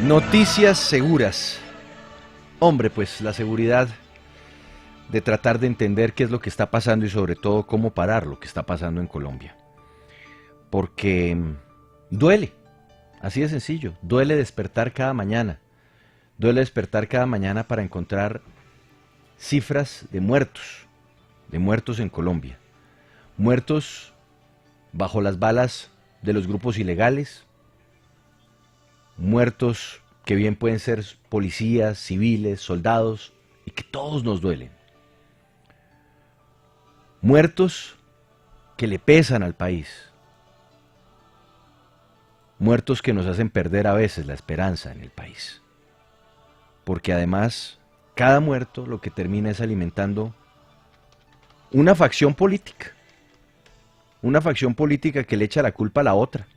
Noticias seguras. Hombre, pues la seguridad de tratar de entender qué es lo que está pasando y sobre todo cómo parar lo que está pasando en Colombia. Porque duele, así de sencillo, duele despertar cada mañana. Duele despertar cada mañana para encontrar cifras de muertos en Colombia. Muertos bajo las balas de los grupos ilegales, muertos que bien pueden ser policías, civiles, soldados, y que todos nos duelen. Muertos que le pesan al país. Muertos que nos hacen perder a veces la esperanza en el país. Porque además, cada muerto lo que termina es alimentando una facción política. Una facción política que le echa la culpa a la otra.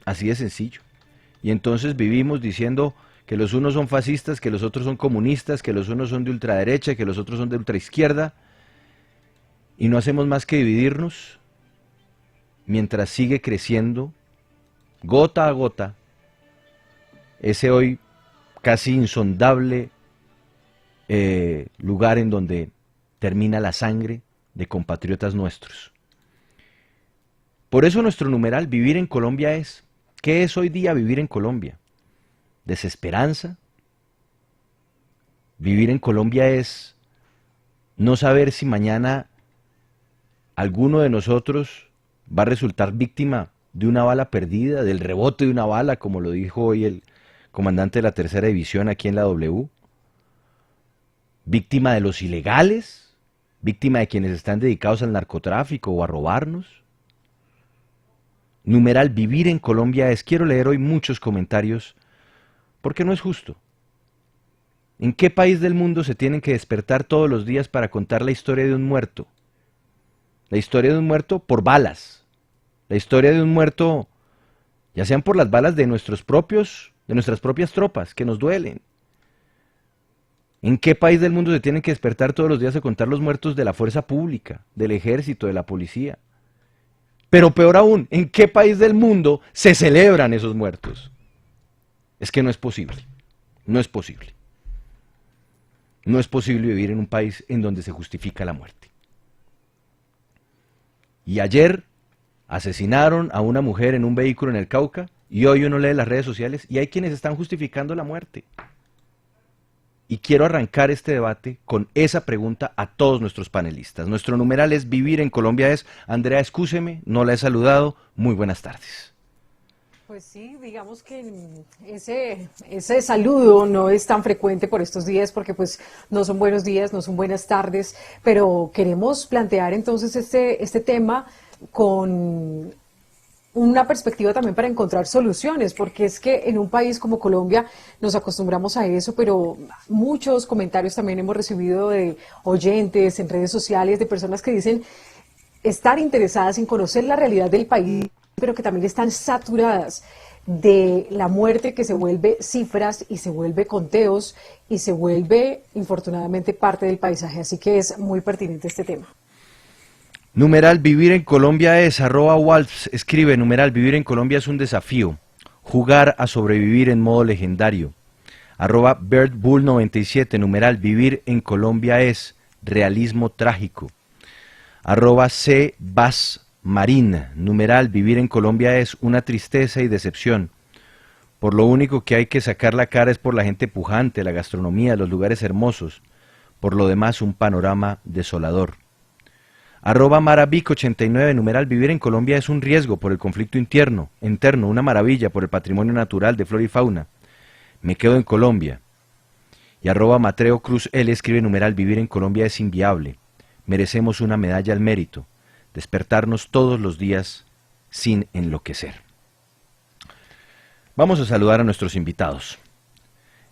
Así de sencillo. Y entonces vivimos diciendo que los unos son fascistas, que los otros son comunistas, que los unos son de ultraderecha, que los otros son de ultraizquierda, y no hacemos más que dividirnos mientras sigue creciendo, gota a gota, ese hoy casi insondable lugar en donde termina la sangre de compatriotas nuestros. Por eso nuestro numeral Vivir en Colombia es: ¿qué es hoy día vivir en Colombia? ¿Desesperanza? Vivir en Colombia es no saber si mañana alguno de nosotros va a resultar víctima de una bala perdida, del rebote de una bala, como lo dijo hoy el comandante de la Tercera División aquí en la W. Víctima de los ilegales, víctima de quienes están dedicados al narcotráfico o a robarnos. Numeral Vivir en Colombia es: quiero leer hoy muchos comentarios porque no es justo. ¿En qué país del mundo se tienen que despertar todos los días para contar la historia de un muerto? La historia de un muerto por balas. La historia de un muerto, ya sean por las balas de nuestras propias tropas, que nos duelen. ¿En qué país del mundo se tienen que despertar todos los días a contar los muertos de la fuerza pública, del ejército, de la policía? Pero peor aún, ¿en qué país del mundo se celebran esos muertos? Es que no es posible. No es posible. No es posible vivir en un país en donde se justifica la muerte. Y ayer asesinaron a una mujer en un vehículo en el Cauca y hoy uno lee las redes sociales y hay quienes están justificando la muerte. Y quiero arrancar este debate con esa pregunta a todos nuestros panelistas. Nuestro numeral es Vivir en Colombia es: Andrea, excúseme, no la he saludado. Muy buenas tardes. Pues sí, digamos que ese saludo no es tan frecuente por estos días porque pues no son buenos días, no son buenas tardes, pero queremos plantear entonces este tema con una perspectiva también para encontrar soluciones, porque es que en un país como Colombia nos acostumbramos a eso, pero muchos comentarios también hemos recibido de oyentes en redes sociales, de personas que dicen estar interesadas en conocer la realidad del país, pero que también están saturadas de la muerte que se vuelve cifras y se vuelve conteos y se vuelve infortunadamente parte del paisaje, así que es muy pertinente este tema. Numeral Vivir en Colombia es @Walps, escribe: numeral Vivir en Colombia es un desafío, jugar a sobrevivir en modo legendario. @BirdBull97, numeral Vivir en Colombia es realismo trágico. @CBasMarin, numeral Vivir en Colombia es una tristeza y decepción. Por lo único que hay que sacar la cara es por la gente pujante, la gastronomía, los lugares hermosos. Por lo demás, un panorama desolador. @Maravic89, numeral Vivir en Colombia es un riesgo por el conflicto interno, una maravilla por el patrimonio natural de flora y fauna. Me quedo en Colombia. Y @Matreo Cruz L escribe: numeral Vivir en Colombia es inviable. Merecemos una medalla al mérito. Despertarnos todos los días sin enloquecer. Vamos a saludar a nuestros invitados.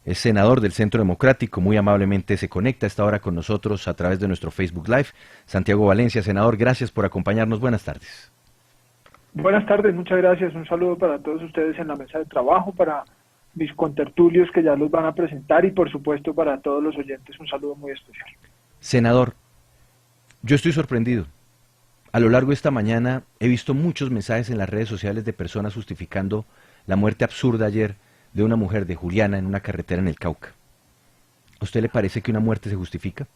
Es senador del Centro Democrático, muy amablemente se conecta a esta hora con nosotros a través de nuestro Facebook Live. Santiago Valencia, senador, gracias por acompañarnos. Buenas tardes. Buenas tardes, muchas gracias. Un saludo para todos ustedes en la mesa de trabajo, para mis contertulios que ya los van a presentar y por supuesto para todos los oyentes un saludo muy especial. Senador, yo estoy sorprendido. A lo largo de esta mañana he visto muchos mensajes en las redes sociales de personas justificando la muerte absurda ayer de una mujer, de Juliana, en una carretera en el Cauca. ¿A usted le parece que una muerte se justifica?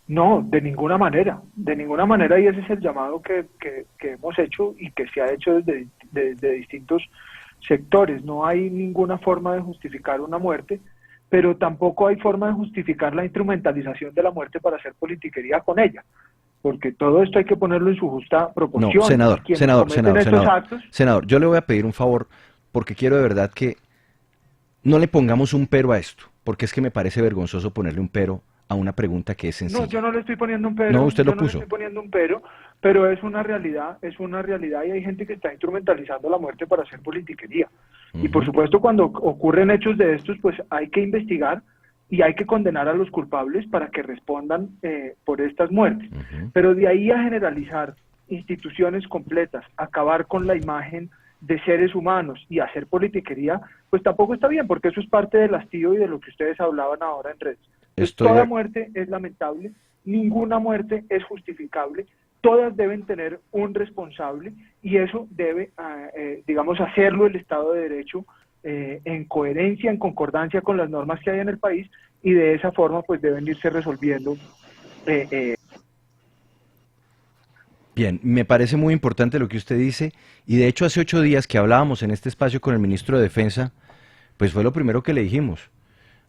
No, de ninguna manera, y ese es el llamado que hemos hecho y que se ha hecho desde distintos sectores. No hay ninguna forma de justificar una muerte, pero tampoco hay forma de justificar la instrumentalización de la muerte para hacer politiquería con ella, porque todo esto hay que ponerlo en su justa proporción. No, senador, Quienes senador, cometen senador, estos senador, actos, senador, yo le voy a pedir un favor, porque quiero de verdad que no le pongamos un pero a esto, porque es que me parece vergonzoso ponerle un pero a una pregunta que es sencilla. no, yo no le estoy poniendo un pero, No, usted lo yo no le puso. estoy poniendo un pero es una realidad y hay gente que está instrumentalizando la muerte para hacer politiquería. Y por supuesto, cuando ocurren hechos de estos, pues hay que investigar y hay que condenar a los culpables para que respondan por estas muertes. Pero de ahí a generalizar instituciones completas, acabar con la imagen de seres humanos y hacer politiquería, pues tampoco está bien, porque eso es parte del hastío y de lo que ustedes hablaban ahora en redes. Toda muerte es lamentable, ninguna muerte es justificable, todas deben tener un responsable y eso debe, digamos, hacerlo el Estado de Derecho en coherencia, en concordancia con las normas que hay en el país, y de esa forma pues deben irse resolviendo. Bien, me parece muy importante lo que usted dice, y de hecho hace 8 días que hablábamos en este espacio con el ministro de Defensa, pues fue lo primero que le dijimos.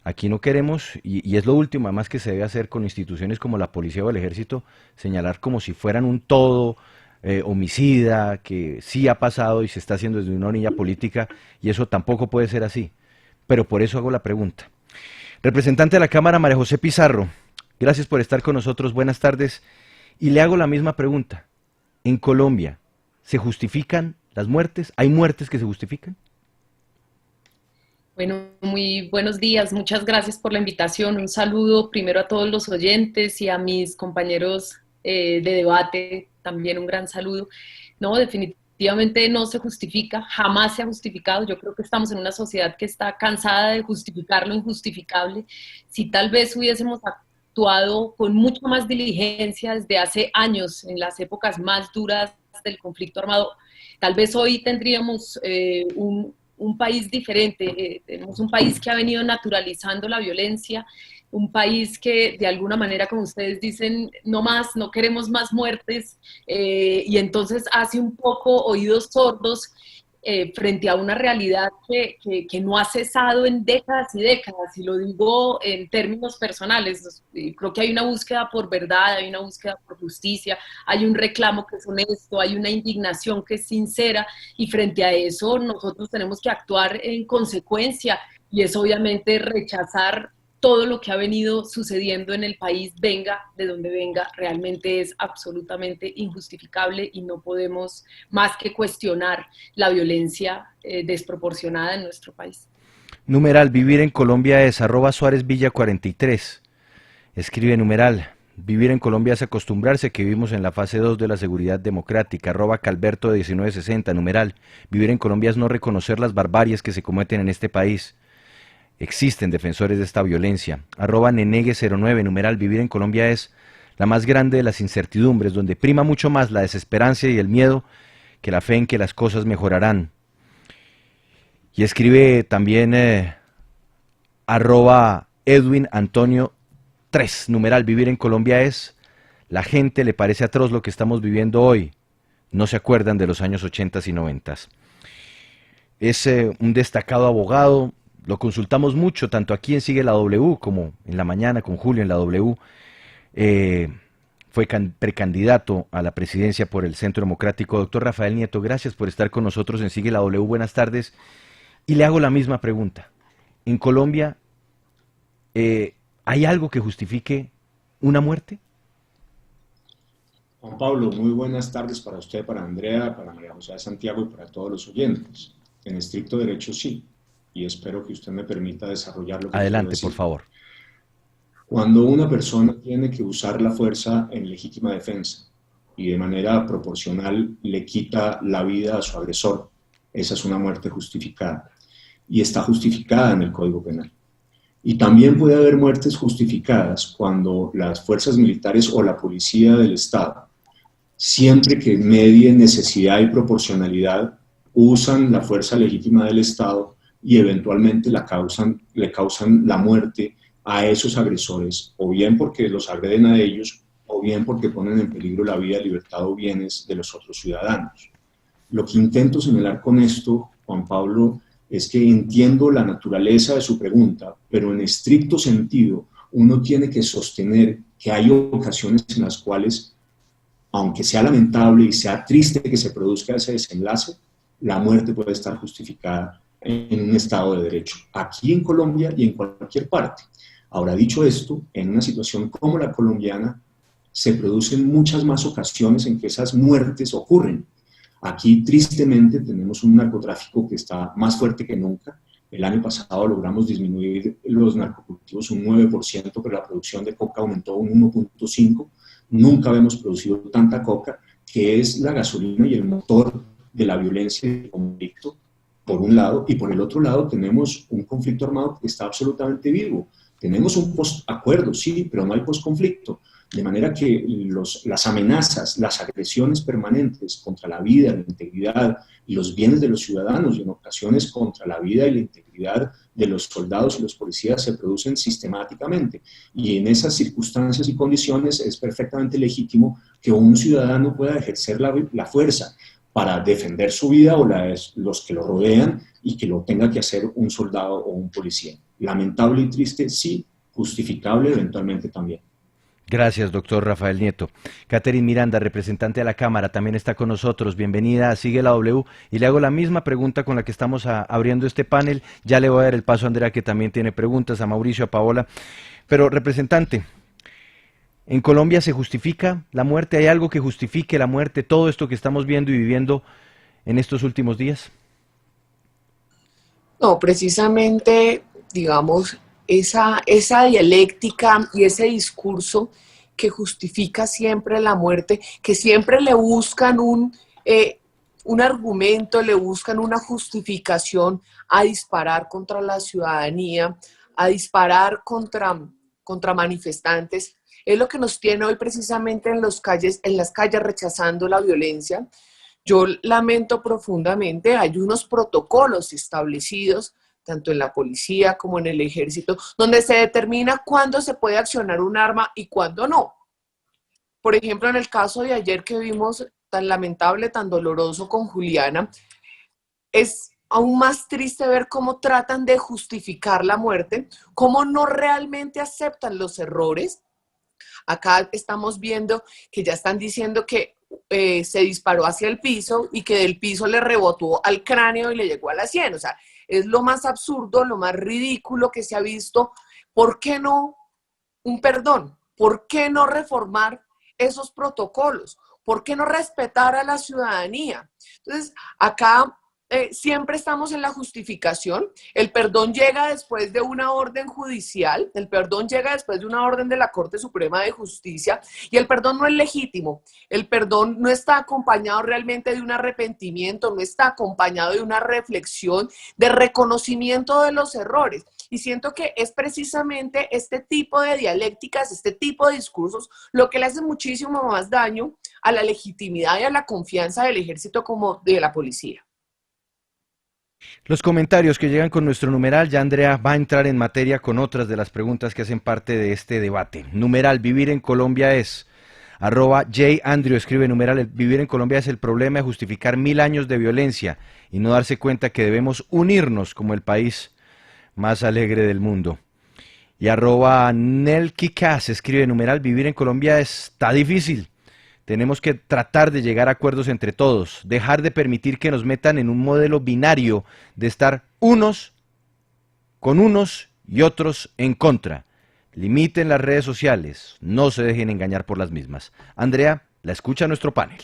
Aquí no queremos, y es lo último además que se debe hacer con instituciones como la policía o el ejército, señalar como si fueran un todo homicida, que sí ha pasado y se está haciendo desde una orilla política, y eso tampoco puede ser así. Pero por eso hago la pregunta. Representante de la Cámara, María José Pizarro, gracias por estar con nosotros, buenas tardes, y le hago la misma pregunta. En Colombia, ¿se justifican las muertes? ¿Hay muertes que se justifican? Bueno, muy buenos días, muchas gracias por la invitación. Un saludo primero a todos los oyentes y a mis compañeros de debate, también un gran saludo. No, definitivamente no se justifica, jamás se ha justificado. Yo creo que estamos en una sociedad que está cansada de justificar lo injustificable. Si tal vez hubiésemos actuado con mucha más diligencia desde hace años, en las épocas más duras del conflicto armado, tal vez hoy tendríamos un país diferente. Tenemos un país que ha venido naturalizando la violencia, un país que de alguna manera, como ustedes dicen, no más, no queremos más muertes, y entonces hace un poco oídos sordos frente a una realidad que no ha cesado en décadas y décadas, y lo digo en términos personales. Creo que hay una búsqueda por verdad, hay una búsqueda por justicia, hay un reclamo que es honesto, hay una indignación que es sincera, y frente a eso nosotros tenemos que actuar en consecuencia, y es obviamente rechazar todo lo que ha venido sucediendo en el país, venga de donde venga. Realmente es absolutamente injustificable y no podemos más que cuestionar la violencia desproporcionada en nuestro país. Numeral, vivir en Colombia es @SuárezVilla43. Escribe numeral, vivir en Colombia es acostumbrarse que vivimos en la fase 2 de la seguridad democrática. @Calberto1960. Numeral, vivir en Colombia es no reconocer las barbaries que se cometen en este país. Existen defensores de esta violencia. @Nenegue09. Numeral, vivir en Colombia es la más grande de las incertidumbres, donde prima mucho más la desesperanza y el miedo que la fe en que las cosas mejorarán. Y escribe también @Edwin Antonio 3. Numeral, vivir en Colombia es la gente le parece atroz lo que estamos viviendo hoy. No se acuerdan de los años 80 y 90. Es un destacado abogado. Lo consultamos mucho, tanto aquí en Sigue la W como en la mañana con Julio en la W. Fue precandidato a la presidencia por el Centro Democrático. Doctor Rafael Nieto, gracias por estar con nosotros en Sigue la W. Buenas tardes. Y le hago la misma pregunta. ¿En Colombia hay algo que justifique una muerte? Juan Pablo, muy buenas tardes para usted, para Andrea, para María José de Santiago y para todos los oyentes. En estricto derecho sí, y espero que usted me permita desarrollar lo que Adelante, quiero decir. por favor. Cuando una persona tiene que usar la fuerza en legítima defensa y de manera proporcional le quita la vida a su agresor, esa es una muerte justificada, y está justificada en el Código Penal. Y también puede haber muertes justificadas cuando las fuerzas militares o la policía del Estado, siempre que medie necesidad y proporcionalidad, usan la fuerza legítima del Estado y eventualmente le causan la muerte a esos agresores, o bien porque los agreden a ellos, o bien porque ponen en peligro la vida, libertad o bienes de los otros ciudadanos. Lo que intento señalar con esto, Juan Pablo, es que entiendo la naturaleza de su pregunta, pero en estricto sentido uno tiene que sostener que hay ocasiones en las cuales, aunque sea lamentable y sea triste que se produzca ese desenlace, la muerte puede estar justificada en un Estado de Derecho, aquí en Colombia y en cualquier parte. Ahora, dicho esto, en una situación como la colombiana, se producen muchas más ocasiones en que esas muertes ocurren. Aquí, tristemente, tenemos un narcotráfico que está más fuerte que nunca. El año pasado logramos disminuir los narcocultivos un 9%, pero la producción de coca aumentó un 1.5%. Nunca habíamos producido tanta coca, que es la gasolina y el motor de la violencia y el conflicto, por un lado, y por el otro lado tenemos un conflicto armado que está absolutamente vivo. Tenemos un post-acuerdo, sí, pero no hay post-conflicto. De manera que las amenazas, las agresiones permanentes contra la vida, la integridad y los bienes de los ciudadanos, y en ocasiones contra la vida y la integridad de los soldados y los policías, se producen sistemáticamente. Y en esas circunstancias y condiciones es perfectamente legítimo que un ciudadano pueda ejercer la fuerza para defender su vida o la de los que lo rodean, y que lo tenga que hacer un soldado o un policía. Lamentable y triste, sí, justificable eventualmente también. Gracias, doctor Rafael Nieto. Catherine Miranda, representante de la Cámara, también está con nosotros. Bienvenida a Sigue la W. Y le hago la misma pregunta con la que estamos abriendo este panel. Ya le voy a dar el paso a Andrea, que también tiene preguntas, a Mauricio, a Paola. Pero, representante, ¿en Colombia se justifica la muerte? ¿Hay algo que justifique la muerte? Todo esto que estamos viendo y viviendo en estos últimos días. No, precisamente, digamos, esa dialéctica y ese discurso que justifica siempre la muerte, que siempre le buscan un argumento, le buscan una justificación a disparar contra la ciudadanía, a disparar contra manifestantes, es lo que nos tiene hoy precisamente en las calles rechazando la violencia. Yo lamento profundamente, hay unos protocolos establecidos tanto en la policía como en el ejército, donde se determina cuándo se puede accionar un arma y cuándo no. Por ejemplo, en el caso de ayer que vimos tan lamentable, tan doloroso con Juliana, es aún más triste ver cómo tratan de justificar la muerte, cómo no realmente aceptan los errores. Acá estamos viendo que ya están diciendo que se disparó hacia el piso y que del piso le rebotó al cráneo y le llegó a la sien. O sea, es lo más absurdo, lo más ridículo que se ha visto. ¿Por qué no un perdón? ¿Por qué no reformar esos protocolos? ¿Por qué no respetar a la ciudadanía? Entonces, acá siempre estamos en la justificación. El perdón llega después de una orden judicial, el perdón llega después de una orden de la Corte Suprema de Justicia, y el perdón no es legítimo. El perdón no está acompañado realmente de un arrepentimiento, no está acompañado de una reflexión, de reconocimiento de los errores. Y siento que es precisamente este tipo de dialécticas, este tipo de discursos, lo que le hace muchísimo más daño a la legitimidad y a la confianza del ejército como de la policía. Los comentarios que llegan con nuestro numeral, ya Andrea va a entrar en materia con otras de las preguntas que hacen parte de este debate. Numeral, vivir en Colombia es, @JAndrew escribe numeral, vivir en Colombia es el problema de justificar 1000 años de violencia y no darse cuenta que debemos unirnos como el país más alegre del mundo. Y @Nelkikas escribe numeral, vivir en Colombia está difícil. Tenemos que tratar de llegar a acuerdos entre todos, dejar de permitir que nos metan en un modelo binario de estar unos con unos y otros en contra. Limiten las redes sociales, no se dejen engañar por las mismas. Andrea, la escucha nuestro panel.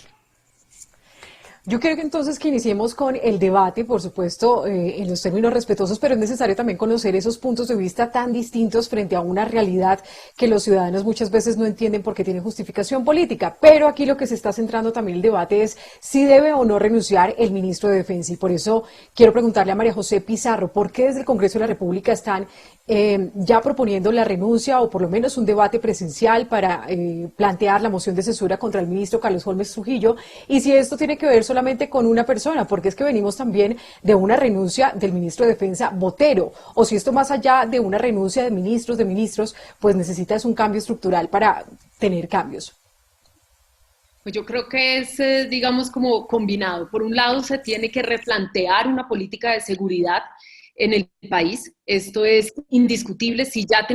Yo creo que entonces que iniciemos con el debate, por supuesto, en los términos respetuosos, pero es necesario también conocer esos puntos de vista tan distintos frente a una realidad que los ciudadanos muchas veces no entienden porque tiene justificación política. Pero aquí lo que se está centrando también el debate es si debe o no renunciar el ministro de Defensa. Y por eso quiero preguntarle a María José Pizarro, ¿por qué desde el Congreso de la República están ya proponiendo la renuncia o por lo menos un debate presencial para plantear la moción de censura contra el ministro Carlos Holmes Trujillo? Y si esto tiene que ver solamente con una persona, porque es que venimos también de una renuncia del ministro de Defensa, Botero, o si esto más allá de una renuncia de ministros, pues necesita es un cambio estructural para tener cambios. Pues yo creo que es, digamos, como combinado. Por un lado, se tiene que replantear una política de seguridad en el país. Esto es indiscutible. Si ya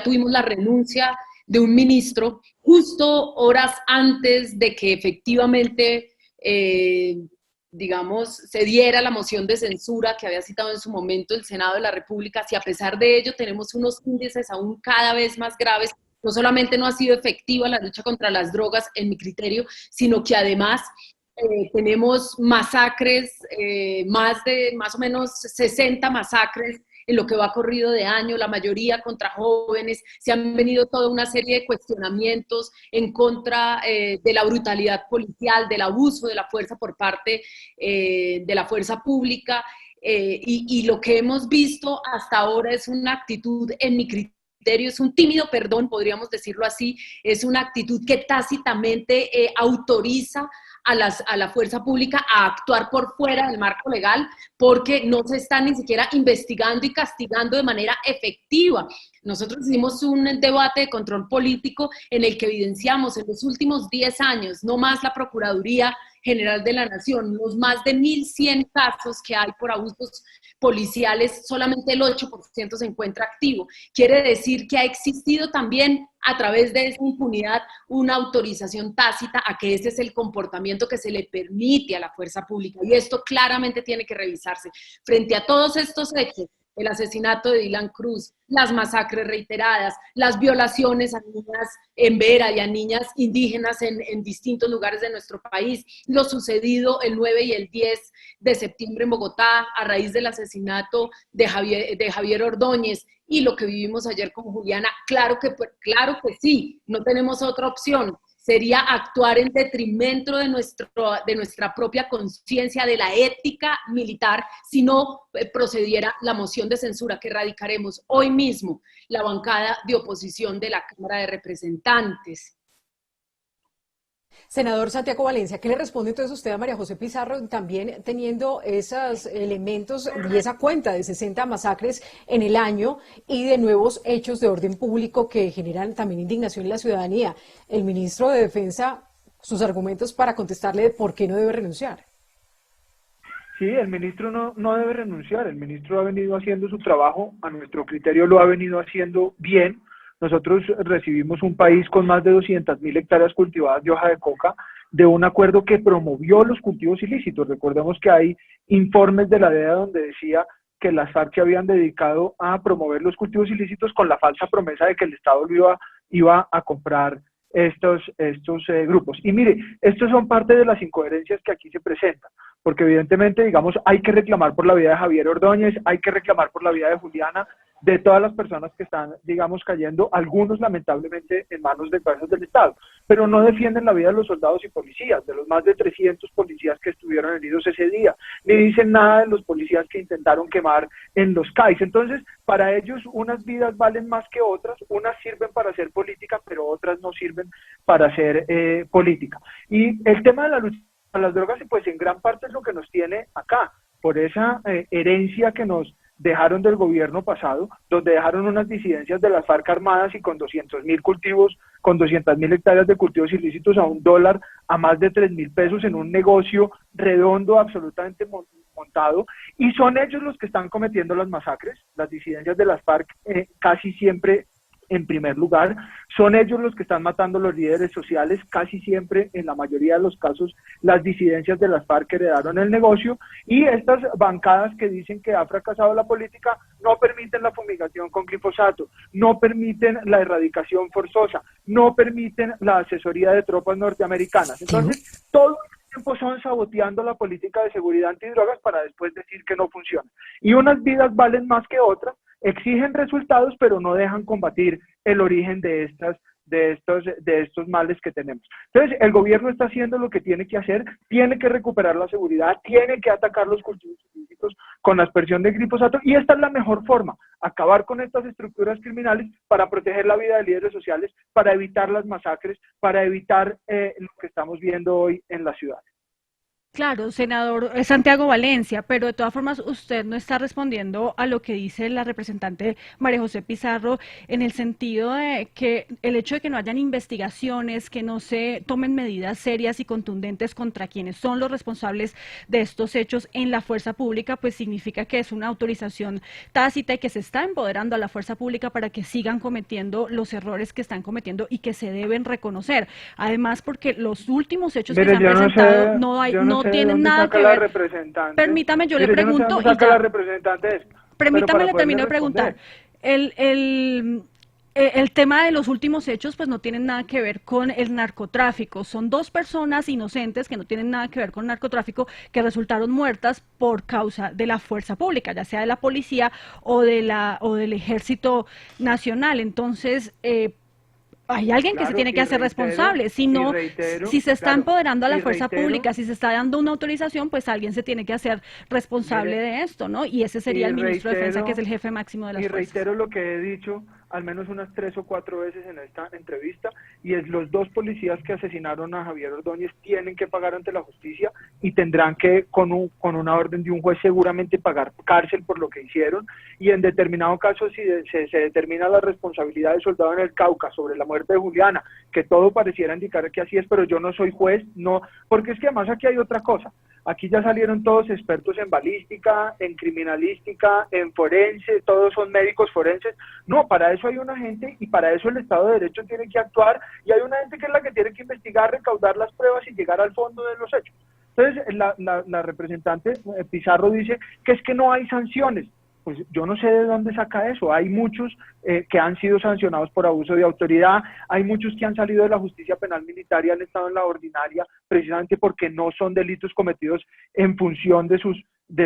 tuvimos la renuncia de un ministro justo horas antes de que efectivamente, digamos, se diera la moción de censura que había citado en su momento el Senado de la República, si a pesar de ello tenemos unos índices aún cada vez más graves. No solamente no ha sido efectiva la lucha contra las drogas, en mi criterio, sino que además tenemos masacres, más o menos 60 masacres en lo que va corrido de año, la mayoría contra jóvenes. Se han venido toda una serie de cuestionamientos en contra de la brutalidad policial, del abuso de la fuerza por parte de la fuerza pública, y lo que hemos visto hasta ahora es una actitud, en mi criterio, es un tímido perdón, podríamos decirlo así, es una actitud que tácitamente autoriza a la fuerza pública a actuar por fuera del marco legal, porque no se está ni siquiera investigando y castigando de manera efectiva. Nosotros hicimos un debate de control político en el que evidenciamos en los últimos 10 años, no más la Procuraduría General de la Nación, los más de 1.100 casos que hay por abusos policiales, solamente el 8% se encuentra activo. Quiere decir que ha existido también a través de esa impunidad una autorización tácita a que ese es el comportamiento que se le permite a la fuerza pública, y esto claramente tiene que revisarse. Frente a todos estos hechos, el asesinato de Dylan Cruz, las masacres reiteradas, las violaciones a niñas en Vera y a niñas indígenas en distintos lugares de nuestro país, lo sucedido el 9 y el 10 de septiembre en Bogotá a raíz del asesinato de Javier Ordóñez, y lo que vivimos ayer con Juliana, claro que sí, no tenemos otra opción. Sería actuar en detrimento de nuestra propia conciencia, de la ética militar, si no procediera la moción de censura que radicaremos hoy mismo la bancada de oposición de la Cámara de Representantes. Senador Santiago Valencia, ¿qué le responde entonces usted a María José Pizarro, también teniendo esos elementos y esa cuenta de 60 masacres en el año y de nuevos hechos de orden público que generan también indignación en la ciudadanía? El ministro de Defensa, sus argumentos para contestarle de por qué no debe renunciar. Sí, el ministro no debe renunciar. El ministro ha venido haciendo su trabajo, a nuestro criterio lo ha venido haciendo bien. Nosotros recibimos un país con más de 200.000 hectáreas cultivadas de hoja de coca, de un acuerdo que promovió los cultivos ilícitos. Recordemos que hay informes de la DEA donde decía que las FARC se habían dedicado a promover los cultivos ilícitos con la falsa promesa de que el Estado iba a comprar estos grupos. Y mire, estos son parte de las incoherencias que aquí se presentan, porque evidentemente, digamos, hay que reclamar por la vida de Javier Ordóñez, hay que reclamar por la vida de Juliana, de todas las personas que están, digamos, cayendo, algunos lamentablemente en manos de fuerzas del Estado, pero no defienden la vida de los soldados y policías, de los más de 300 policías que estuvieron heridos ese día, ni dicen nada de los policías que intentaron quemar en los CAIs. Entonces, para ellos unas vidas valen más que otras, unas sirven para hacer política, pero otras no sirven para hacer política. Y el tema de la lucha contra las drogas, pues en gran parte es lo que nos tiene acá, por esa herencia que nos dejaron del gobierno pasado, donde dejaron unas disidencias de las FARC armadas y con 200.000 cultivos, con 200.000 hectáreas de cultivos ilícitos a $1, a más de 3.000 pesos en un negocio redondo, absolutamente montado, y son ellos los que están cometiendo las masacres, las disidencias de las FARC casi siempre en primer lugar, son ellos los que están matando a los líderes sociales, casi siempre, en la mayoría de los casos, las disidencias de las FARC heredaron el negocio, y estas bancadas que dicen que ha fracasado la política no permiten la fumigación con glifosato, no permiten la erradicación forzosa, no permiten la asesoría de tropas norteamericanas. Entonces, todo el tiempo son saboteando la política de seguridad antidrogas para después decir que no funciona. Y unas vidas valen más que otras, exigen resultados, pero no dejan combatir el origen de estos males que tenemos. Entonces, el gobierno está haciendo lo que tiene que hacer, tiene que recuperar la seguridad, tiene que atacar los cultivos ilícitos con la aspersión de glifosato, y esta es la mejor forma, acabar con estas estructuras criminales para proteger la vida de líderes sociales, para evitar las masacres, para evitar lo que estamos viendo hoy en la ciudad. Claro, senador Santiago Valencia, pero de todas formas usted no está respondiendo a lo que dice la representante María José Pizarro en el sentido de que el hecho de que no hayan investigaciones, que no se tomen medidas serias y contundentes contra quienes son los responsables de estos hechos en la fuerza pública, pues significa que es una autorización tácita y que se está empoderando a la fuerza pública para que sigan cometiendo los errores que están cometiendo y que se deben reconocer. Además, porque los últimos hechos que se Mire, han yo no presentado sé, no hay, yo no no sé de tienen dónde nada saca que la ver. representante. Permítame, yo le Mire, yo no sé pregunto dónde y saca la ya. representante esto, pero Permítame, para le poderle termino de preguntar. responder. El, el, el tema de los últimos hechos pues no tienen nada que ver con el narcotráfico. Son dos personas inocentes que no tienen nada que ver con narcotráfico que resultaron muertas por causa de la fuerza pública, ya sea de la policía o del ejército nacional. Entonces, hay alguien que se Claro, tiene que hacer responsable. Si y no, reitero, si se está claro, empoderando a la y fuerza reitero, pública, si se está dando una autorización, pues alguien se tiene que hacer responsable mire, de esto, ¿no? Y ese sería y el ministro de Defensa, que es reitero, el jefe máximo de las y fuerzas. reitero lo que he dicho al menos unas 3 o 4 veces en esta entrevista, y es: los dos policías que asesinaron a Javier Ordóñez tienen que pagar ante la justicia y tendrán que, con una orden de un juez, seguramente pagar cárcel por lo que hicieron, y en determinado caso, si se determina la responsabilidad del soldado en el Cauca sobre la muerte de Juliana, que todo pareciera indicar que así es, pero yo no soy juez, no, porque es que además aquí hay otra cosa. Aquí ya salieron todos expertos en balística, en criminalística, en forense, todos son médicos forenses. No, para eso hay una gente y para eso el Estado de Derecho tiene que actuar, y hay una gente que es la que tiene que investigar, recaudar las pruebas y llegar al fondo de los hechos. Entonces, la representante Pizarro dice que es que no hay sanciones. Pues yo no sé de dónde saca eso. Hay muchos que han sido sancionados por abuso de autoridad, hay muchos que han salido de la justicia penal militar y han estado en la ordinaria precisamente porque no son delitos cometidos en función de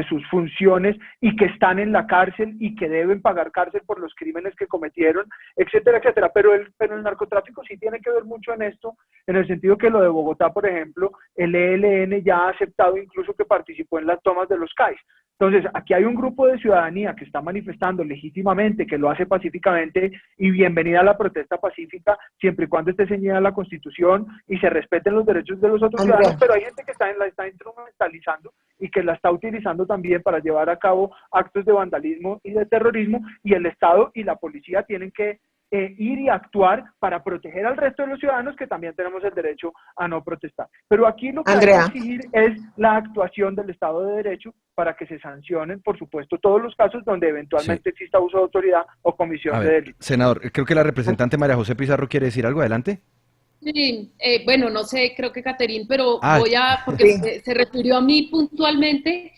sus funciones, y que están en la cárcel y que deben pagar cárcel por los crímenes que cometieron, etcétera, etcétera. Pero el narcotráfico sí tiene que ver mucho en esto, en el sentido que lo de Bogotá, por ejemplo, el ELN ya ha aceptado incluso que participó en las tomas de los CAIs. Entonces, aquí hay un grupo de ciudadanía que está manifestando legítimamente, que lo hace pacíficamente, y bienvenida a la protesta pacífica, siempre y cuando esté ceñida a la Constitución y se respeten los derechos de los otros ciudadanos, Andrea. pero hay gente que la está instrumentalizando y que la está utilizando también para llevar a cabo actos de vandalismo y de terrorismo, y el Estado y la policía tienen que ir y actuar para proteger al resto de los ciudadanos, que también tenemos el derecho a no protestar. Pero aquí lo que hay que Andrea, exigir es la actuación del Estado de Derecho para que se sancionen, por supuesto, todos los casos donde Sí. eventualmente exista abuso de autoridad o comisión A de ver, delito. senador, creo que la representante María José Pizarro quiere decir algo. Adelante. Sí, bueno, no sé, creo que Caterín, pero Ah, porque sí. se refirió a mí puntualmente,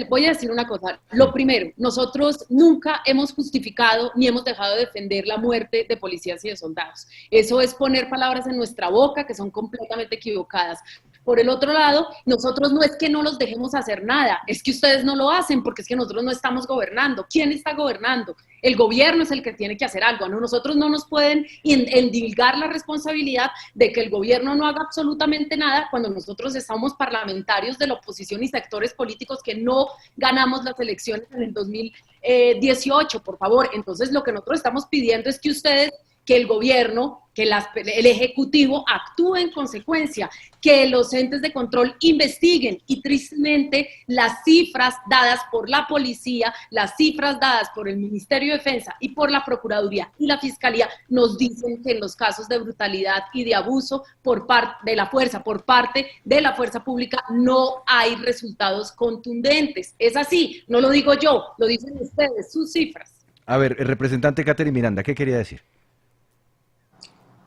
voy a decir una cosa. sí. Lo primero, nosotros nunca hemos justificado ni hemos dejado de defender la muerte de policías y de soldados. Eso es poner palabras en nuestra boca que son completamente equivocadas. Por el otro lado, nosotros no es que no los dejemos hacer nada, es que ustedes no lo hacen porque es que nosotros no estamos gobernando. ¿Quién está gobernando? El gobierno es el que tiene que hacer algo. ¿No? Nosotros no nos pueden endilgar la responsabilidad de que el gobierno no haga absolutamente nada cuando nosotros estamos parlamentarios de la oposición y sectores políticos que no ganamos las elecciones en el 2018, por favor. Entonces, lo que nosotros estamos pidiendo es que ustedes, que el gobierno, que el Ejecutivo actúe en consecuencia, que los entes de control investiguen, y tristemente las cifras dadas por la policía, las cifras dadas por el Ministerio de Defensa y por la Procuraduría y la Fiscalía nos dicen que en los casos de brutalidad y de abuso por parte de la fuerza pública no hay resultados contundentes. Es así, no lo digo yo, lo dicen ustedes, sus cifras. A ver, el representante Catherine Miranda, ¿qué quería decir?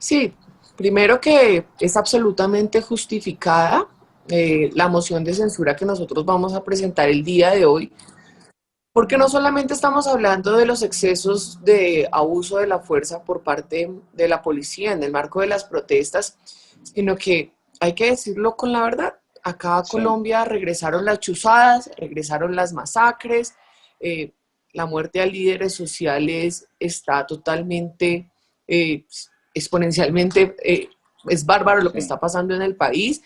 Sí, primero que es absolutamente justificada la moción de censura que nosotros vamos a presentar el día de hoy, porque no solamente estamos hablando de los excesos de abuso de la fuerza por parte de la policía en el marco de las protestas, sino que hay que decirlo con la verdad. Acá a Colombia regresaron las chuzadas, regresaron las masacres, la muerte a líderes sociales está totalmente, exponencialmente, es bárbaro lo que está pasando en el país.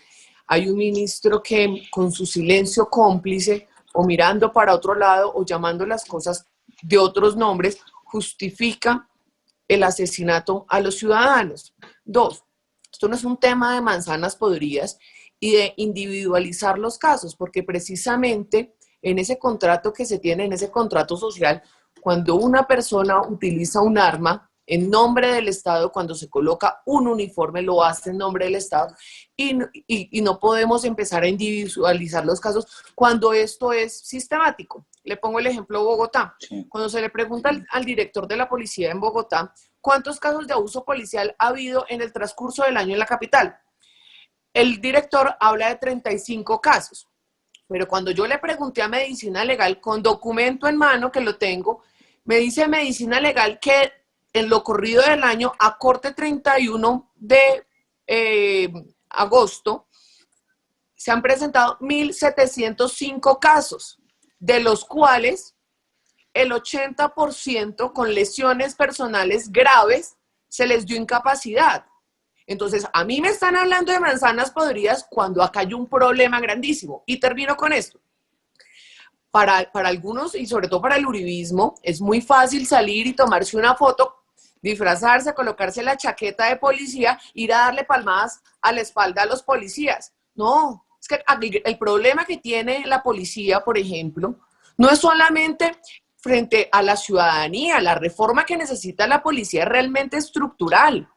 Hay un ministro que con su silencio cómplice, o mirando para otro lado, o llamando las cosas de otros nombres, justifica el asesinato a los ciudadanos. Dos, esto no es un tema de manzanas podridas, y de individualizar los casos, porque precisamente en ese contrato que se tiene, en ese contrato social, cuando una persona utiliza un arma en nombre del Estado, cuando se coloca un uniforme, lo hace en nombre del Estado, y no podemos empezar a individualizar los casos cuando esto es sistemático. Le pongo el ejemplo de Bogotá. Sí. Cuando se le pregunta al director de la policía en Bogotá, ¿cuántos casos de abuso policial ha habido en el transcurso del año en la capital? El director habla de 35 casos, pero cuando yo le pregunté a Medicina Legal, con documento en mano que lo tengo, me dice Medicina Legal que en lo corrido del año, a corte 31 de agosto, se han presentado 1.705 casos, de los cuales el 80% con lesiones personales graves se les dio incapacidad. Entonces, a mí me están hablando de manzanas podridas cuando acá hay un problema grandísimo. Y termino con esto. Para algunos, y sobre todo para el uribismo, es muy fácil salir y tomarse una foto, disfrazarse, colocarse la chaqueta de policía, ir a darle palmadas a la espalda a los policías. No, es que el problema que tiene la policía, por ejemplo, no es solamente frente a la ciudadanía. La reforma que necesita la policía es realmente estructural.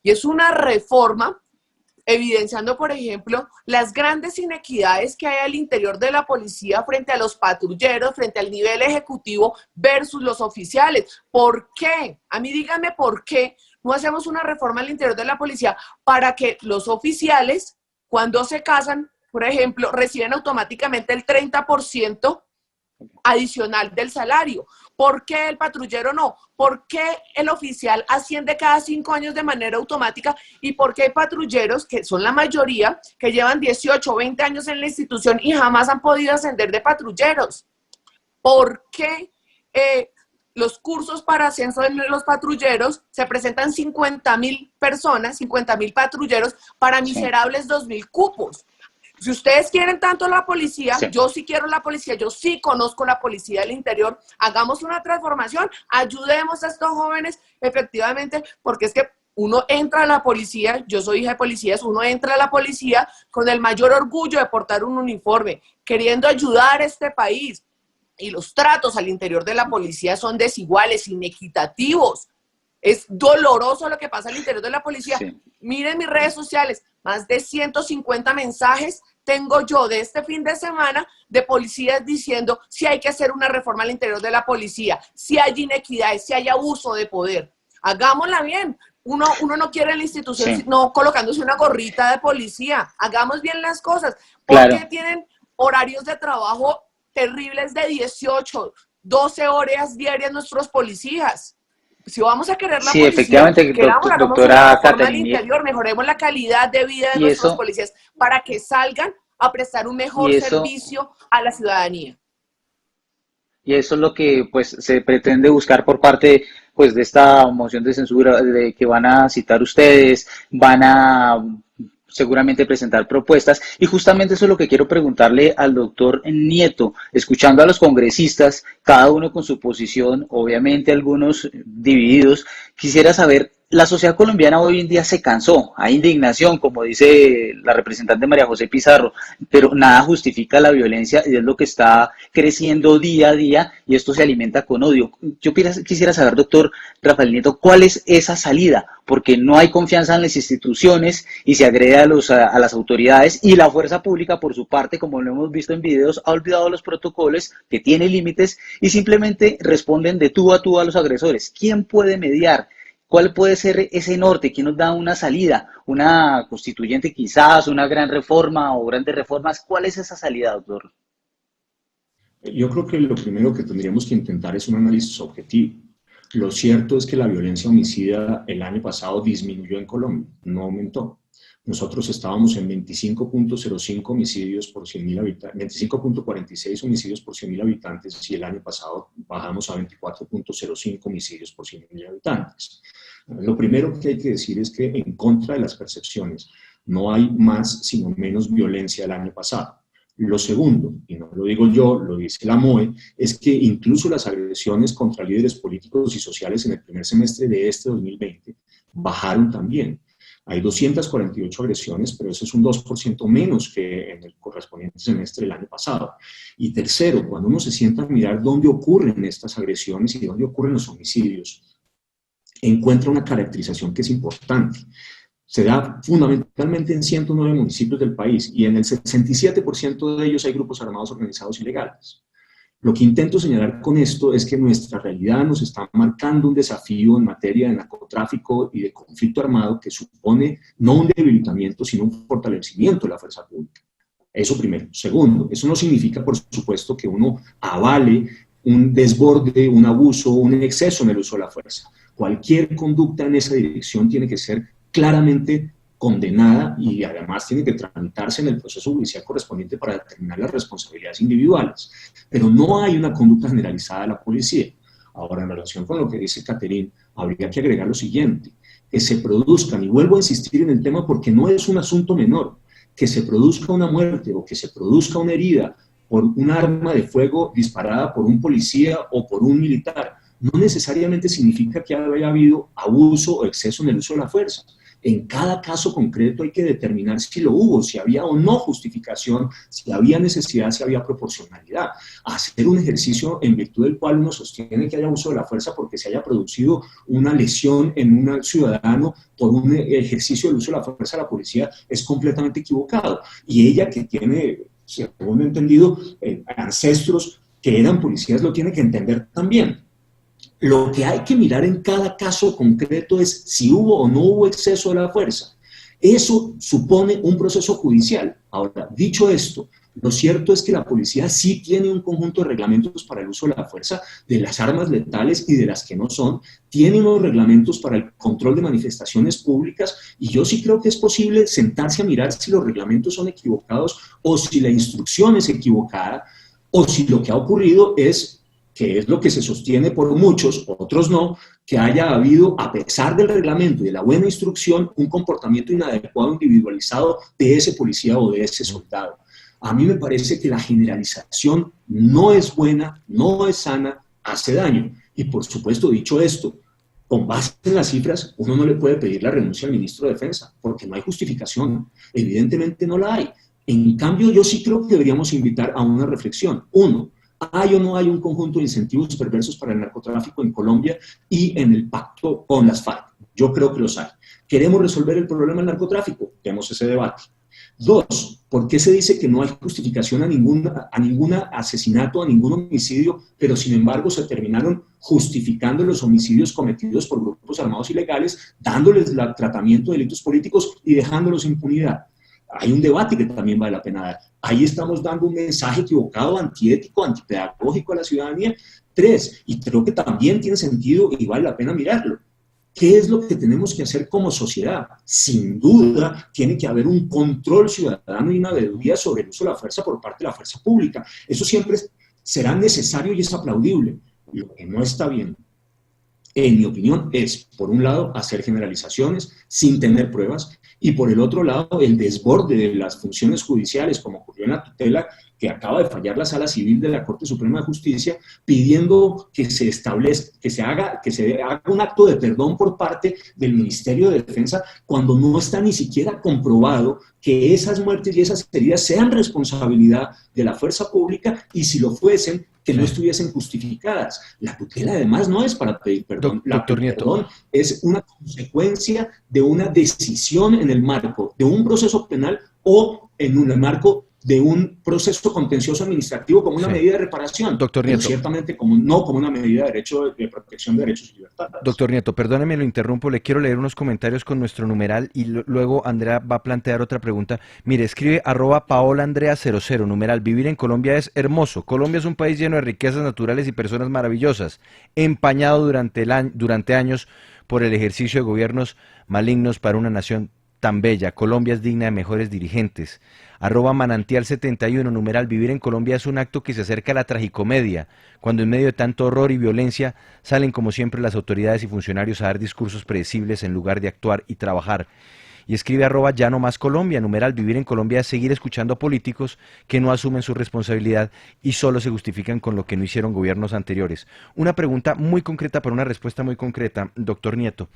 Y es una reforma evidenciando, por ejemplo, las grandes inequidades que hay al interior de la policía frente a los patrulleros, frente al nivel ejecutivo versus los oficiales. ¿Por qué? A mí díganme por qué no hacemos una reforma al interior de la policía para que los oficiales, cuando se casan, por ejemplo, reciben automáticamente el 30% adicional del salario. ¿Por qué el patrullero no? ¿Por qué el oficial asciende cada 5 años de manera automática? ¿Y por qué hay patrulleros, que son la mayoría, que llevan 18 o 20 años en la institución y jamás han podido ascender de patrulleros? ¿Por qué los cursos para ascenso de los patrulleros se presentan 50.000 personas, 50.000 patrulleros para miserables 2.000 cupos? Si ustedes quieren tanto la policía, sí. Yo sí quiero la policía, yo sí conozco la policía del interior, hagamos una transformación, ayudemos a estos jóvenes efectivamente, porque es que uno entra a la policía, yo soy hija de policías, uno entra a la policía con el mayor orgullo de portar un uniforme, queriendo ayudar a este país, y los tratos al interior de la policía son desiguales, inequitativos. Es doloroso lo que pasa al interior de la policía. Sí. Miren mis redes sociales, más de 150 mensajes tengo yo de este fin de semana de policías diciendo si hay que hacer una reforma al interior de la policía, si hay inequidades, si hay abuso de poder. Hagámosla bien. Uno no quiere la institución, sí. No colocándose una gorrita de policía. Hagamos bien las cosas. ¿Por qué tienen horarios de trabajo terribles de 18, 12 horas diarias nuestros policías? Si vamos a querer la policía, efectivamente, doctora Caterina, interior, mejoremos la calidad de vida de nuestros policías para que salgan a prestar un mejor servicio a la ciudadanía. Y eso es lo que pues se pretende buscar por parte pues de esta moción de censura de que van a citar ustedes, van a seguramente presentar propuestas, y justamente eso es lo que quiero preguntarle al doctor Nieto, escuchando a los congresistas, cada uno con su posición, obviamente algunos divididos. Quisiera saber, la sociedad colombiana hoy en día se cansó, hay indignación, como dice la representante María José Pizarro, pero nada justifica la violencia y es lo que está creciendo día a día y esto se alimenta con odio. Yo quisiera saber, doctor Rafael Nieto, ¿cuál es esa salida? Porque no hay confianza en las instituciones y se agrede a las autoridades, y la fuerza pública, por su parte, como lo hemos visto en videos, ha olvidado los protocolos, que tiene límites, y simplemente responden de tú a tú a los agresores. ¿Quién puede mediar? ¿Cuál puede ser ese norte? ¿Quién nos da una salida? ¿Una constituyente quizás? ¿Una gran reforma o grandes reformas? ¿Cuál es esa salida, doctor? Yo creo que lo primero que tendríamos que intentar es un análisis objetivo. Lo cierto es que la violencia homicida el año pasado disminuyó en Colombia, no aumentó. Nosotros estábamos en 25.05 homicidios por 100.000 habitantes, 25.46 homicidios por 100.000 habitantes, y el año pasado bajamos a 24.05 homicidios por 100.000 habitantes. Lo primero que hay que decir es que, en contra de las percepciones, no hay más sino menos violencia el año pasado. Lo segundo, y no lo digo yo, lo dice la MOE, es que incluso las agresiones contra líderes políticos y sociales en el primer semestre de este 2020 bajaron también. Hay 248 agresiones, pero eso es un 2% menos que en el correspondiente semestre del año pasado. Y tercero, cuando uno se sienta a mirar dónde ocurren estas agresiones y dónde ocurren los homicidios, encuentra una caracterización que es importante. Se da fundamentalmente en 109 municipios del país y en el 67% de ellos hay grupos armados organizados ilegales. Lo que intento señalar con esto es que nuestra realidad nos está marcando un desafío en materia de narcotráfico y de conflicto armado que supone no un debilitamiento, sino un fortalecimiento de la fuerza pública. Eso primero. Segundo, eso no significa, por supuesto, que uno avale un desborde, un abuso, un exceso en el uso de la fuerza. Cualquier conducta en esa dirección tiene que ser claramente condenada y además tiene que tramitarse en el proceso judicial correspondiente para determinar las responsabilidades individuales. Pero no hay una conducta generalizada de la policía. Ahora, en relación con lo que dice Catherine, habría que agregar lo siguiente, que se produzcan, y vuelvo a insistir en el tema porque no es un asunto menor, que se produzca una muerte o que se produzca una herida por un arma de fuego disparada por un policía o por un militar, no necesariamente significa que haya habido abuso o exceso en el uso de la fuerza. En cada caso concreto hay que determinar si lo hubo, si había o no justificación, si había necesidad, si había proporcionalidad. Hacer un ejercicio en virtud del cual uno sostiene que haya uso de la fuerza porque se haya producido una lesión en un ciudadano por un ejercicio del uso de la fuerza de la policía es completamente equivocado. Y ella, que tiene, según he entendido, ancestros que eran policías, lo tiene que entender también. Lo que hay que mirar en cada caso concreto es si hubo o no hubo exceso de la fuerza. Eso supone un proceso judicial. Ahora, dicho esto, lo cierto es que la policía sí tiene un conjunto de reglamentos para el uso de la fuerza, de las armas letales y de las que no son. Tiene unos reglamentos para el control de manifestaciones públicas y yo sí creo que es posible sentarse a mirar si los reglamentos son equivocados o si la instrucción es equivocada o si lo que ha ocurrido es, que es lo que se sostiene por muchos, otros no, que haya habido, a pesar del reglamento y de la buena instrucción, un comportamiento inadecuado, individualizado de ese policía o de ese soldado. A mí me parece que la generalización no es buena, no es sana, hace daño. Y por supuesto, dicho esto, con base en las cifras, uno no le puede pedir la renuncia al ministro de Defensa, porque no hay justificación. Evidentemente no la hay. En cambio, yo sí creo que deberíamos invitar a una reflexión. Uno, ¿hay o no hay un conjunto de incentivos perversos para el narcotráfico en Colombia y en el pacto con las FARC? Yo creo que los hay. ¿Queremos resolver el problema del narcotráfico? Tenemos ese debate. Dos, ¿por qué se dice que no hay justificación a ningún asesinato, a ningún homicidio, pero sin embargo se terminaron justificando los homicidios cometidos por grupos armados ilegales, dándoles el tratamiento de delitos políticos y dejándolos en impunidad? Hay un debate que también vale la pena dar. Ahí estamos dando un mensaje equivocado, antiético, antipedagógico a la ciudadanía. Tres, y creo que también tiene sentido y vale la pena mirarlo. ¿Qué es lo que tenemos que hacer como sociedad? Sin duda, tiene que haber un control ciudadano y una veeduría sobre el uso de la fuerza por parte de la fuerza pública. Eso siempre será necesario y es aplaudible. Lo que no está bien, en mi opinión, es, por un lado, hacer generalizaciones sin tener pruebas, y por el otro lado, el desborde de las funciones judiciales, como ocurrió en la tutela que acaba de fallar la Sala Civil de la Corte Suprema de Justicia, pidiendo que se establezca, que se haga un acto de perdón por parte del Ministerio de Defensa, cuando no está ni siquiera comprobado que esas muertes y esas heridas sean responsabilidad de la fuerza pública, y si lo fuesen, que no estuviesen justificadas. La tutela además no es para pedir perdón. Doctor Nieto, perdón es una consecuencia de una decisión en el marco de un proceso penal o en un marco de un proceso contencioso administrativo como una medida de reparación. Doctor Nieto. Pero ciertamente no como una medida de protección de derechos y libertades. Doctor Nieto, perdóneme, lo interrumpo, le quiero leer unos comentarios con nuestro numeral y luego Andrea va a plantear otra pregunta. Mire, escribe @paolaandrea00, numeral, vivir en Colombia es hermoso. Colombia es un país lleno de riquezas naturales y personas maravillosas, empañado durante años por el ejercicio de gobiernos malignos para una nación tan bella. Colombia es digna de mejores dirigentes. @manantial71, numeral, vivir en Colombia es un acto que se acerca a la tragicomedia, cuando en medio de tanto horror y violencia salen como siempre las autoridades y funcionarios a dar discursos predecibles en lugar de actuar y trabajar. Y escribe @ya no más Colombia, numeral, vivir en Colombia es seguir escuchando a políticos que no asumen su responsabilidad y solo se justifican con lo que no hicieron gobiernos anteriores. Una pregunta muy concreta para una respuesta muy concreta, doctor Nieto.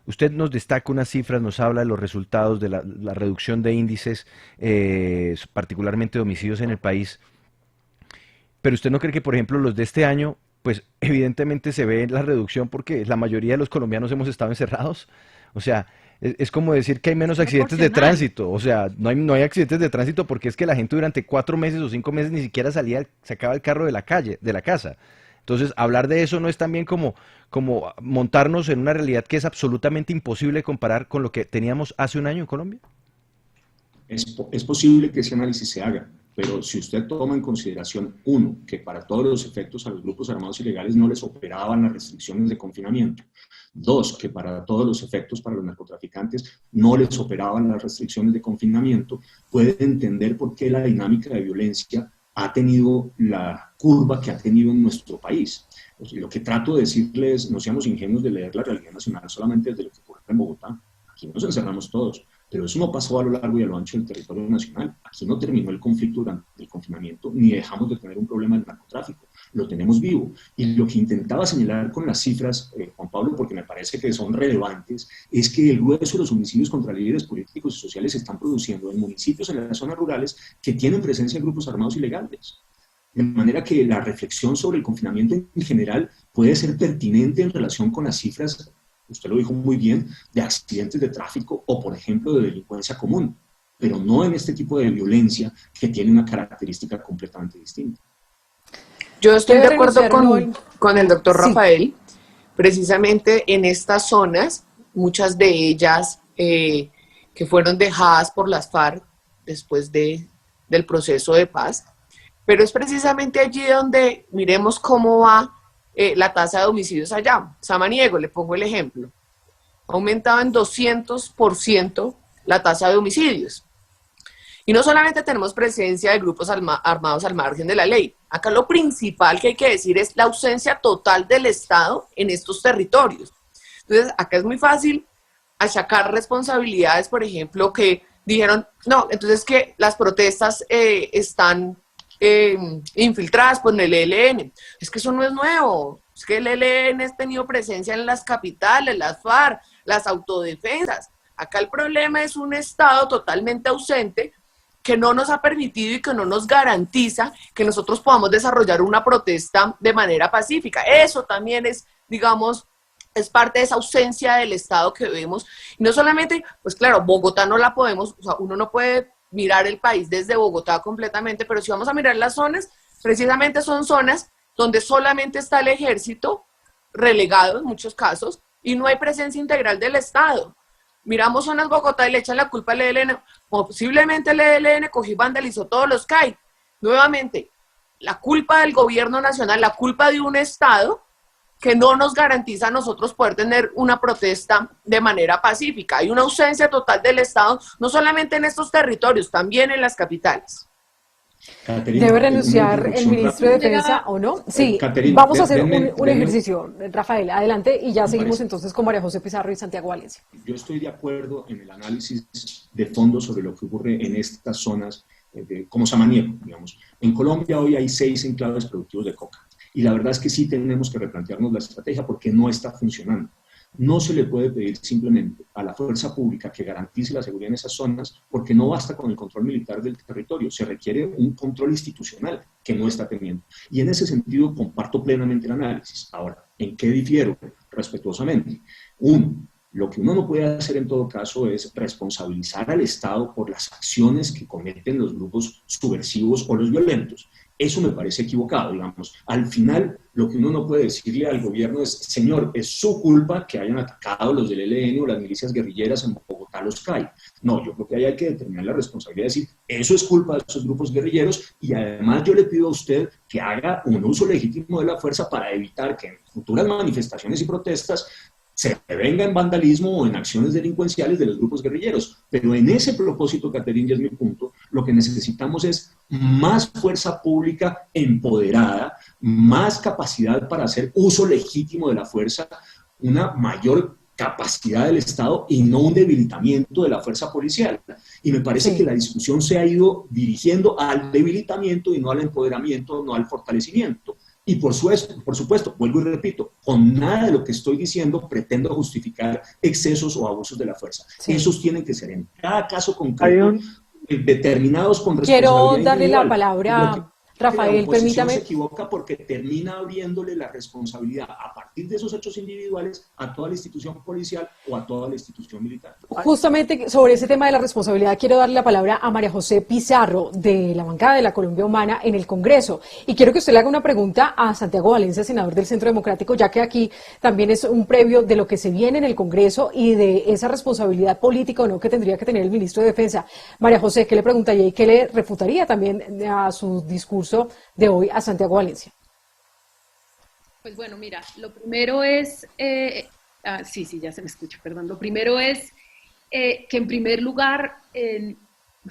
Usted nos destaca unas cifras, nos habla de los resultados de la reducción de índices, particularmente de homicidios en el país, pero ¿usted no cree que, por ejemplo, los de este año, pues evidentemente se ve la reducción porque la mayoría de los colombianos hemos estado encerrados? O sea, es como decir que hay menos accidentes de Proporcional. tránsito. O sea, no hay accidentes de tránsito porque es que la gente durante 4 meses o 5 meses ni siquiera sacaba el carro de la calle, de la casa. Entonces, hablar de eso no es también como montarnos en una realidad que es absolutamente imposible comparar con lo que teníamos hace un año en Colombia. Es posible que ese análisis se haga, pero si usted toma en consideración, uno, que para todos los efectos a los grupos armados ilegales no les operaban las restricciones de confinamiento; dos, que para todos los efectos para los narcotraficantes no les operaban las restricciones de confinamiento, puede entender por qué la dinámica de violencia ha tenido la curva que ha tenido en nuestro país. O sea, lo que trato de decirles, no seamos ingenuos de leer la realidad nacional solamente desde lo que ocurre en Bogotá. Aquí nos encerramos todos, pero eso no pasó a lo largo y a lo ancho del territorio nacional. Aquí no terminó el conflicto durante el confinamiento, ni dejamos de tener un problema del narcotráfico. Lo tenemos vivo. Y lo que intentaba señalar con las cifras, Juan Pablo, porque me parece que son relevantes, es que el grueso de los homicidios contra líderes políticos y sociales se están produciendo en municipios, en las zonas rurales, que tienen presencia en grupos armados ilegales. De manera que la reflexión sobre el confinamiento en general puede ser pertinente en relación con las cifras, usted lo dijo muy bien, de accidentes de tráfico o, por ejemplo, de delincuencia común, pero no en este tipo de violencia que tiene una característica completamente distinta. Yo estoy de Debe acuerdo renunciar, ¿no? con el doctor Sí. Rafael. Precisamente en estas zonas, muchas de ellas que fueron dejadas por las FARC después del proceso de paz, pero es precisamente allí donde miremos cómo va la tasa de homicidios allá. Samaniego, le pongo el ejemplo, ha aumentado en 200% la tasa de homicidios. Y no solamente tenemos presencia de grupos armados al margen de la ley. Acá lo principal que hay que decir es la ausencia total del Estado en estos territorios. Entonces, acá es muy fácil achacar responsabilidades, por ejemplo, que dijeron, no, entonces que las protestas están infiltradas por el ELN. Es que eso no es nuevo. Es que el ELN ha tenido presencia en las capitales, las FARC, las autodefensas. Acá el problema es un Estado totalmente ausente que no nos ha permitido y que no nos garantiza que nosotros podamos desarrollar una protesta de manera pacífica. Eso también es, digamos, es parte de esa ausencia del Estado que vemos. Y no solamente, pues claro, Bogotá no la podemos, o sea, uno no puede mirar el país desde Bogotá completamente, pero si vamos a mirar las zonas, precisamente son zonas donde solamente está el ejército relegado en muchos casos y no hay presencia integral del Estado. Miramos zonas Bogotá y le echan la culpa al ELN, posiblemente el ELN cogió y vandalizó todos los CAI. Nuevamente, la culpa del gobierno nacional, la culpa de un Estado que no nos garantiza a nosotros poder tener una protesta de manera pacífica. Hay una ausencia total del Estado, no solamente en estos territorios, también en las capitales. Caterina, ¿Debe una renunciar el interrupción ministro de rápida. Defensa o no? Sí, Caterina, vamos a hacer denme- un ejercicio. Rafael, adelante y ya Me seguimos parece. entonces con María José Pizarro y Santiago Valencia. Yo estoy de acuerdo en el análisis de fondo sobre lo que ocurre en estas zonas, como Samaniego, digamos. En Colombia hoy hay 6 enclaves productivos de coca. Y la verdad es que sí tenemos que replantearnos la estrategia porque no está funcionando. No se le puede pedir simplemente a la fuerza pública que garantice la seguridad en esas zonas porque no basta con el control militar del territorio, se requiere un control institucional que no está teniendo. Y en ese sentido comparto plenamente el análisis. Ahora, ¿en qué difiero respetuosamente? Uno, lo que uno no puede hacer en todo caso es responsabilizar al Estado por las acciones que cometen los grupos subversivos o los violentos. Eso me parece equivocado, digamos. Al final, lo que uno no puede decirle al gobierno es, señor, es su culpa que hayan atacado los del ELN o las milicias guerrilleras en Bogotá, los CAI. No, yo creo que ahí hay que determinar la responsabilidad de decir, eso es culpa de esos grupos guerrilleros y además yo le pido a usted que haga un uso legítimo de la fuerza para evitar que en futuras manifestaciones y protestas se venga en vandalismo o en acciones delincuenciales de los grupos guerrilleros. Pero en ese propósito, Caterina, y es mi punto, lo que necesitamos es más fuerza pública empoderada, más capacidad para hacer uso legítimo de la fuerza, una mayor capacidad del Estado y no un debilitamiento de la fuerza policial. Y me parece que la discusión se ha ido dirigiendo al debilitamiento y no al empoderamiento, no al fortalecimiento. Y por supuesto, vuelvo y repito, con nada de lo que estoy diciendo pretendo justificar excesos o abusos de la fuerza. Sí. Esos tienen que ser en cada caso Hay concreto un, determinados con Quiero responsabilidad darle la individual. palabra, La Rafael, oposición permítame. se equivoca porque termina abriéndole la responsabilidad a partir de esos hechos individuales a toda la institución policial o a toda la institución militar. Justamente sobre ese tema de la responsabilidad, quiero darle la palabra a María José Pizarro, de la bancada de la Colombia Humana en el Congreso. Y quiero que usted le haga una pregunta a Santiago Valencia, senador del Centro Democrático, ya que aquí también es un previo de lo que se viene en el Congreso y de esa responsabilidad política o no que tendría que tener el ministro de Defensa. María José, ¿qué le preguntaría y qué le refutaría también a su discurso de hoy a Santiago Valencia? Pues bueno, mira, lo primero es, sí, ya se me escucha, perdón. Lo primero es que en primer lugar,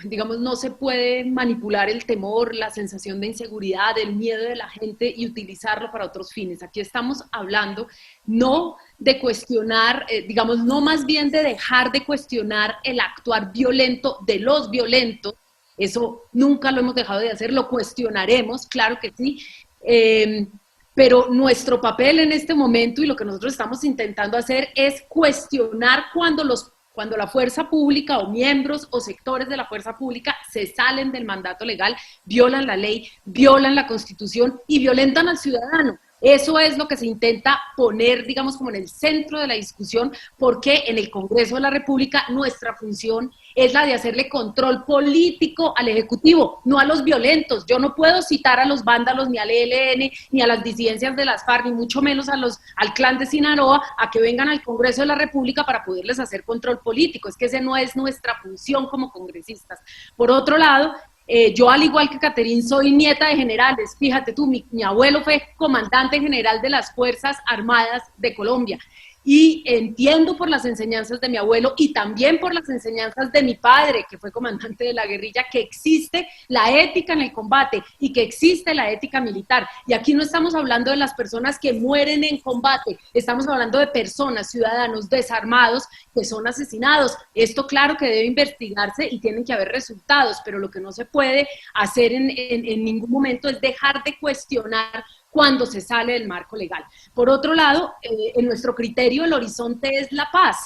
digamos, no se puede manipular el temor, la sensación de inseguridad, el miedo de la gente y utilizarlo para otros fines. Aquí estamos hablando no de cuestionar, digamos, no más bien de dejar de cuestionar el actuar violento de los violentos. Eso nunca lo hemos dejado de hacer, lo cuestionaremos, claro que sí, pero nuestro papel en este momento y lo que nosotros estamos intentando hacer es cuestionar cuando la fuerza pública o miembros o sectores de la fuerza pública se salen del mandato legal, violan la ley, violan la Constitución y violentan al ciudadano. Eso es lo que se intenta poner, digamos, como en el centro de la discusión, porque en el Congreso de la República nuestra función es la de hacerle control político al Ejecutivo, no a los violentos. Yo no puedo citar a los vándalos, ni al ELN, ni a las disidencias de las FARC, ni mucho menos al clan de Sinaloa, a que vengan al Congreso de la República para poderles hacer control político. Es que esa no es nuestra función como congresistas. Por otro lado, yo, al igual que Caterín, soy nieta de generales. Fíjate tú, mi abuelo fue comandante general de las Fuerzas Armadas de Colombia. Y entiendo por las enseñanzas de mi abuelo y también por las enseñanzas de mi padre, que fue comandante de la guerrilla, que existe la ética en el combate y que existe la ética militar. Y aquí no estamos hablando de las personas que mueren en combate, estamos hablando de personas, ciudadanos desarmados que son asesinados. Esto claro que debe investigarse y tienen que haber resultados, pero lo que no se puede hacer en ningún momento es dejar de cuestionar cuando se sale del marco legal. Por otro lado, en nuestro criterio el horizonte es la paz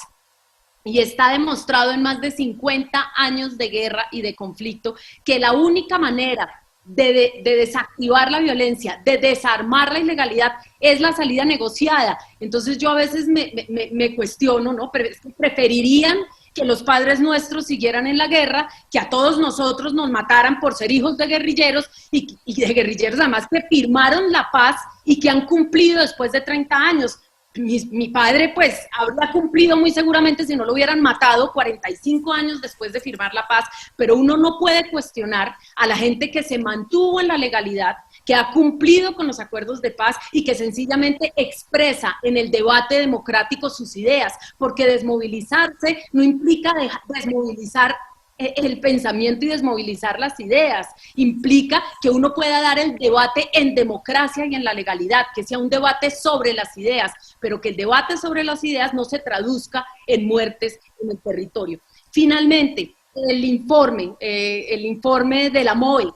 y está demostrado en más de 50 años de guerra y de conflicto que la única manera de desactivar la violencia, de desarmar la ilegalidad, es la salida negociada. Entonces yo a veces me cuestiono, ¿no? Preferirían que los padres nuestros siguieran en la guerra, que a todos nosotros nos mataran por ser hijos de guerrilleros y de guerrilleros además que firmaron la paz y que han cumplido después de 30 años. Mi padre pues habría cumplido muy seguramente si no lo hubieran matado 45 años después de firmar la paz, pero uno no puede cuestionar a la gente que se mantuvo en la legalidad, que ha cumplido con los acuerdos de paz y que sencillamente expresa en el debate democrático sus ideas, porque desmovilizarse no implica desmovilizar el pensamiento y desmovilizar las ideas, implica que uno pueda dar el debate en democracia y en la legalidad, que sea un debate sobre las ideas, pero que el debate sobre las ideas no se traduzca en muertes en el territorio. Finalmente, el informe de la MOE.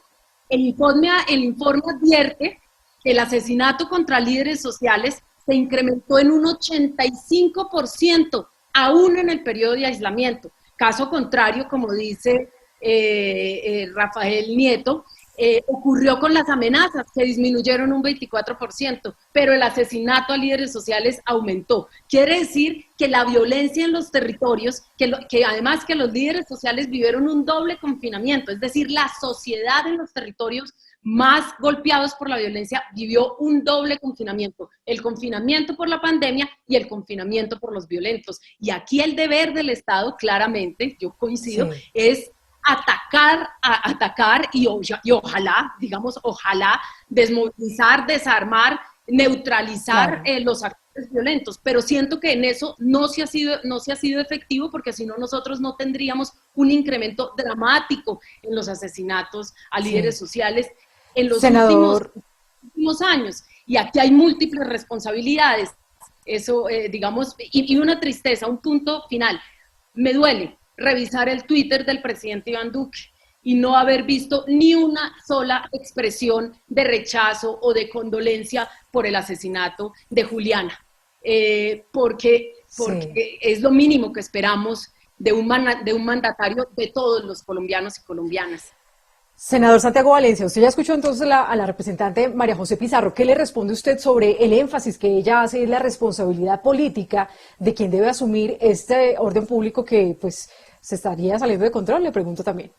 El informe advierte que el asesinato contra líderes sociales se incrementó en un 85%, aún en el periodo de aislamiento. Caso contrario, como dice Rafael Nieto, ocurrió con las amenazas, que disminuyeron un 24%, pero el asesinato a líderes sociales aumentó. Quiere decir que la violencia en los territorios, que además que los líderes sociales vivieron un doble confinamiento, es decir, la sociedad en los territorios más golpeados por la violencia vivió un doble confinamiento, el confinamiento por la pandemia y el confinamiento por los violentos. Y aquí el deber del Estado, claramente, yo coincido, sí, es atacar y ojalá, digamos, ojalá desmovilizar, desarmar, neutralizar los actores violentos, pero siento que en eso no se ha sido efectivo, porque si no nosotros no tendríamos un incremento dramático en los asesinatos a líderes sociales en los últimos años, y aquí hay múltiples responsabilidades, eso digamos, y una tristeza, un punto final, me duele revisar el Twitter del presidente Iván Duque y no haber visto ni una sola expresión de rechazo o de condolencia por el asesinato de Juliana, porque es lo mínimo que esperamos de un mandatario de todos los colombianos y colombianas. Senador Santiago Valencia, usted ya escuchó entonces a la representante María José Pizarro. ¿Qué le responde usted sobre el énfasis que ella hace en la responsabilidad política de quien debe asumir este orden público que pues se estaría saliendo de control? Le pregunto también.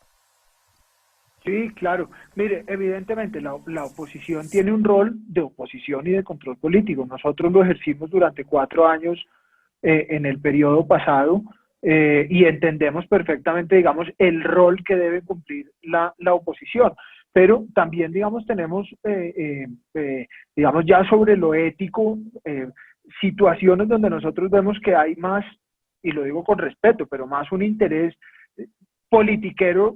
Sí, claro. Mire, evidentemente la oposición tiene un rol de oposición y de control político. Nosotros lo ejercimos durante 4 años en el periodo pasado. Y entendemos perfectamente, digamos, el rol que debe cumplir la oposición, pero también, digamos, tenemos, digamos, ya sobre lo ético, situaciones donde nosotros vemos que hay más, y lo digo con respeto, pero más un interés politiquero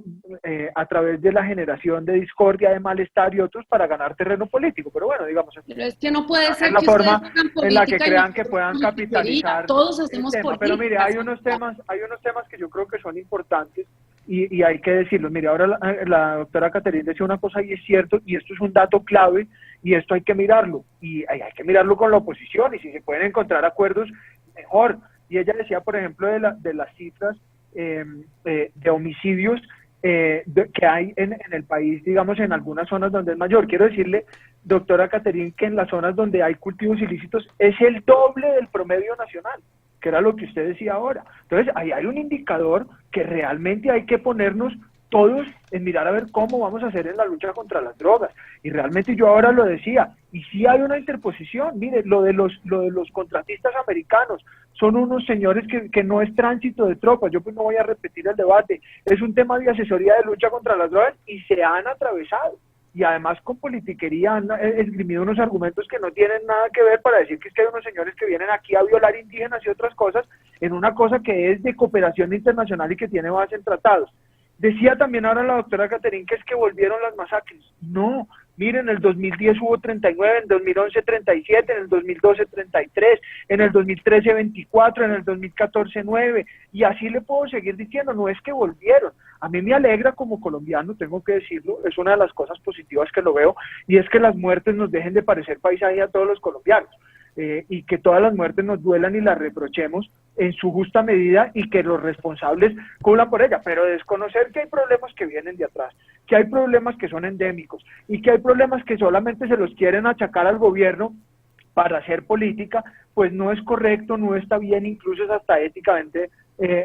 a través de la generación de discordia, de malestar y otros para ganar terreno político. Pero bueno, digamos, pero es que no puede ser la que forma ustedes hagan política en la que crean que puedan capitalizar todos hacemos el tema. política. Pero mire, hay unos temas que yo creo que son importantes y hay que decirlos. Mire, ahora la doctora Caterine decía una cosa y es cierto, y esto es un dato clave, y esto hay que mirarlo, y hay que mirarlo con la oposición, y si se pueden encontrar acuerdos, mejor. Y ella decía, por ejemplo, de las cifras de homicidios que hay en el país, digamos, en algunas zonas donde es mayor. Quiero decirle, doctora Caterine, que en las zonas donde hay cultivos ilícitos es el doble del promedio nacional, que era lo que usted decía ahora. Entonces, ahí hay un indicador que realmente hay que ponernos todos en mirar a ver cómo vamos a hacer en la lucha contra las drogas. Y realmente yo ahora lo decía, y sí hay una interposición. Mire, lo de los contratistas americanos, son unos señores que no es tránsito de tropas. Yo pues no voy a repetir el debate, es un tema de asesoría de lucha contra las drogas y se han atravesado. Y además con politiquería han esgrimido unos argumentos que no tienen nada que ver para decir que es que hay unos señores que vienen aquí a violar indígenas y otras cosas, en una cosa que es de cooperación internacional y que tiene base en tratados. Decía también ahora la doctora Caterine que es que volvieron las masacres. No, miren, en el 2010 hubo 39, en el 2011 37, en el 2012 33, en el 2013 24, en el 2014 9, y así le puedo seguir diciendo. No es que volvieron. A mí me alegra como colombiano, tengo que decirlo, es una de las cosas positivas que lo veo, y es que las muertes nos dejen de parecer paisaje a todos los colombianos. Y que todas las muertes nos duelan y las reprochemos en su justa medida y que los responsables cumplan por ella, pero desconocer que hay problemas que vienen de atrás, que hay problemas que son endémicos y que hay problemas que solamente se los quieren achacar al gobierno para hacer política, pues no es correcto, no está bien, incluso es hasta éticamente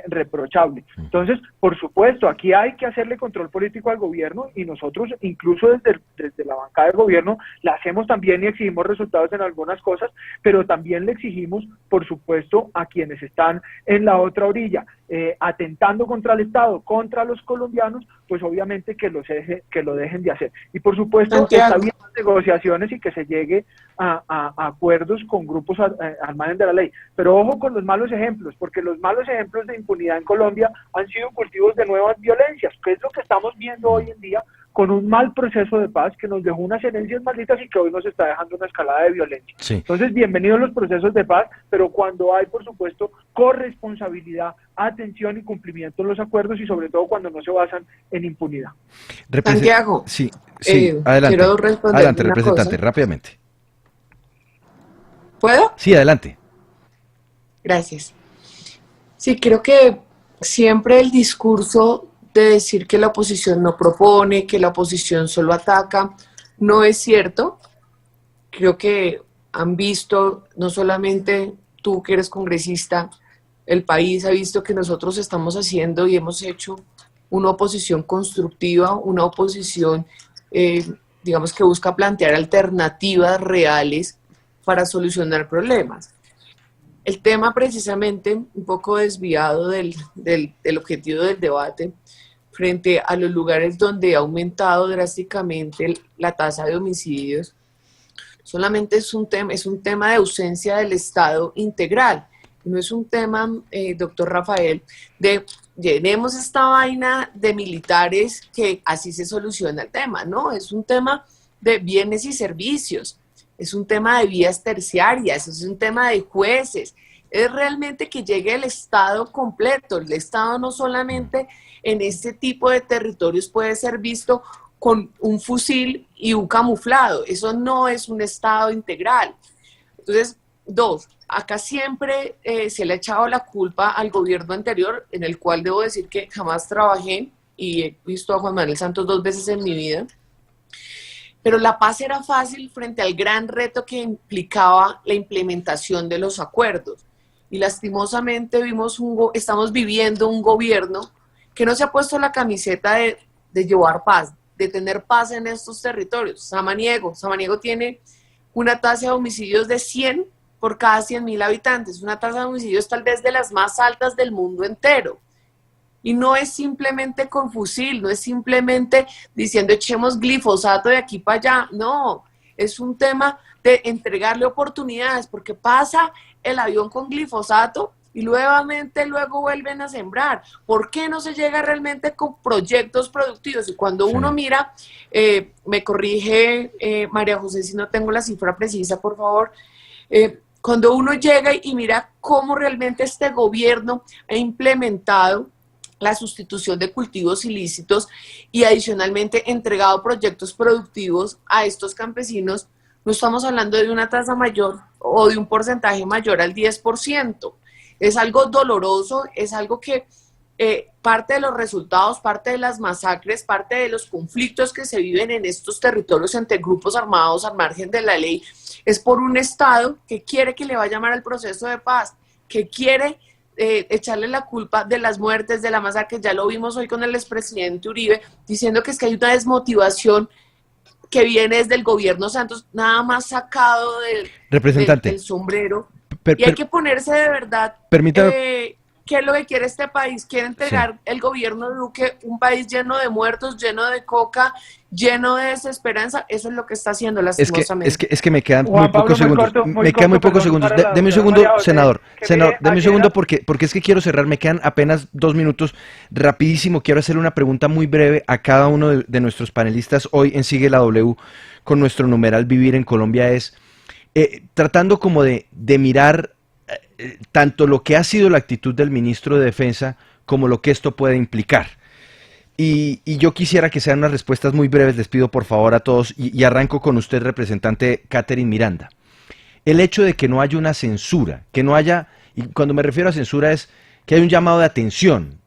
reprochable. Entonces, por supuesto, aquí hay que hacerle control político al gobierno y nosotros, incluso desde la bancada del gobierno, la hacemos también y exigimos resultados en algunas cosas, pero también le exigimos, por supuesto, a quienes están en la otra orilla, atentando contra el Estado, contra los colombianos, pues obviamente que lo dejen de hacer. Y por supuesto, Santiago, está bien las negociaciones y que se llegue a acuerdos con grupos al margen de la ley. Pero ojo con los malos ejemplos, porque los malos ejemplos de impunidad en Colombia han sido cultivos de nuevas violencias, que es lo que estamos viendo hoy en día con un mal proceso de paz que nos dejó unas herencias malditas y que hoy nos está dejando una escalada de violencia. Sí. Entonces, bienvenidos los procesos de paz, pero cuando hay, por supuesto, corresponsabilidad, atención y cumplimiento de los acuerdos y sobre todo cuando no se basan en impunidad. Santiago, sí, adelante. Quiero responder Adelante, una representante, cosa. rápidamente. ¿Puedo? Sí, adelante. Gracias. Sí, creo que siempre el discurso de decir que la oposición no propone, que la oposición solo ataca, no es cierto. Creo que han visto, no solamente tú que eres congresista, el país ha visto que nosotros estamos haciendo y hemos hecho una oposición constructiva, una oposición, digamos, que busca plantear alternativas reales para solucionar problemas. El tema precisamente, un poco desviado del objetivo del debate, frente a los lugares donde ha aumentado drásticamente la tasa de homicidios, solamente es un tema de ausencia del Estado integral. No es un tema, doctor Rafael, de llenemos esta vaina de militares que así se soluciona el tema, ¿no? Es un tema de bienes y servicios, es un tema de vías terciarias, es un tema de jueces, es realmente que llegue el Estado completo. El Estado no solamente en este tipo de territorios puede ser visto con un fusil y un camuflado. Eso no es un Estado integral. Entonces, dos, acá siempre se le ha echado la culpa al gobierno anterior, en el cual debo decir que jamás trabajé y he visto a Juan Manuel Santos 2 veces en mi vida. Pero la paz era fácil frente al gran reto que implicaba la implementación de los acuerdos. Y lastimosamente estamos viviendo un gobierno que no se ha puesto la camiseta de llevar paz, de tener paz en estos territorios. Samaniego tiene una tasa de homicidios de 100 por cada 100.000 habitantes, una tasa de homicidios tal vez de las más altas del mundo entero. Y no es simplemente con fusil, no es simplemente diciendo echemos glifosato de aquí para allá, no, es un tema de entregarle oportunidades, porque pasa el avión con glifosato y luego vuelven a sembrar. ¿Por qué no se llega realmente con proyectos productivos? Y cuando uno mira, me corrige María José si no tengo la cifra precisa, por favor, cuando uno llega y mira cómo realmente este gobierno ha implementado la sustitución de cultivos ilícitos y adicionalmente entregado proyectos productivos a estos campesinos, no estamos hablando de una tasa mayor o de un porcentaje mayor al 10%. Es algo doloroso, es algo que parte de los resultados, parte de las masacres, parte de los conflictos que se viven en estos territorios entre grupos armados al margen de la ley, es por un Estado que quiere que le vaya a llamar al proceso de paz, que quiere echarle la culpa de las muertes, de la masacre. Ya lo vimos hoy con el expresidente Uribe, diciendo que es que hay una desmotivación que viene desde el gobierno Santos, nada más sacado del sombrero. Y hay que ponerse de verdad, ¿qué es lo que quiere este país? Quiere entregar el gobierno de Duque un país lleno de muertos, lleno de coca, lleno de desesperanza. Eso es lo que está haciendo lastimosamente. Es que me quedan muy pocos segundos. Me quedan muy pocos segundos. Deme un segundo, senador. Deme un segundo porque es que quiero cerrar. Me quedan apenas 2 minutos. Rapidísimo, quiero hacerle una pregunta muy breve a cada uno de nuestros panelistas hoy en Sigue la W con nuestro numeral Vivir en Colombia. Tratando como de mirar tanto lo que ha sido la actitud del ministro de Defensa como lo que esto puede implicar. Y yo quisiera que sean unas respuestas muy breves, les pido por favor a todos, y arranco con usted, representante Catherine Miranda. El hecho de que no haya una censura, que no haya, y cuando me refiero a censura es que haya un llamado de atención,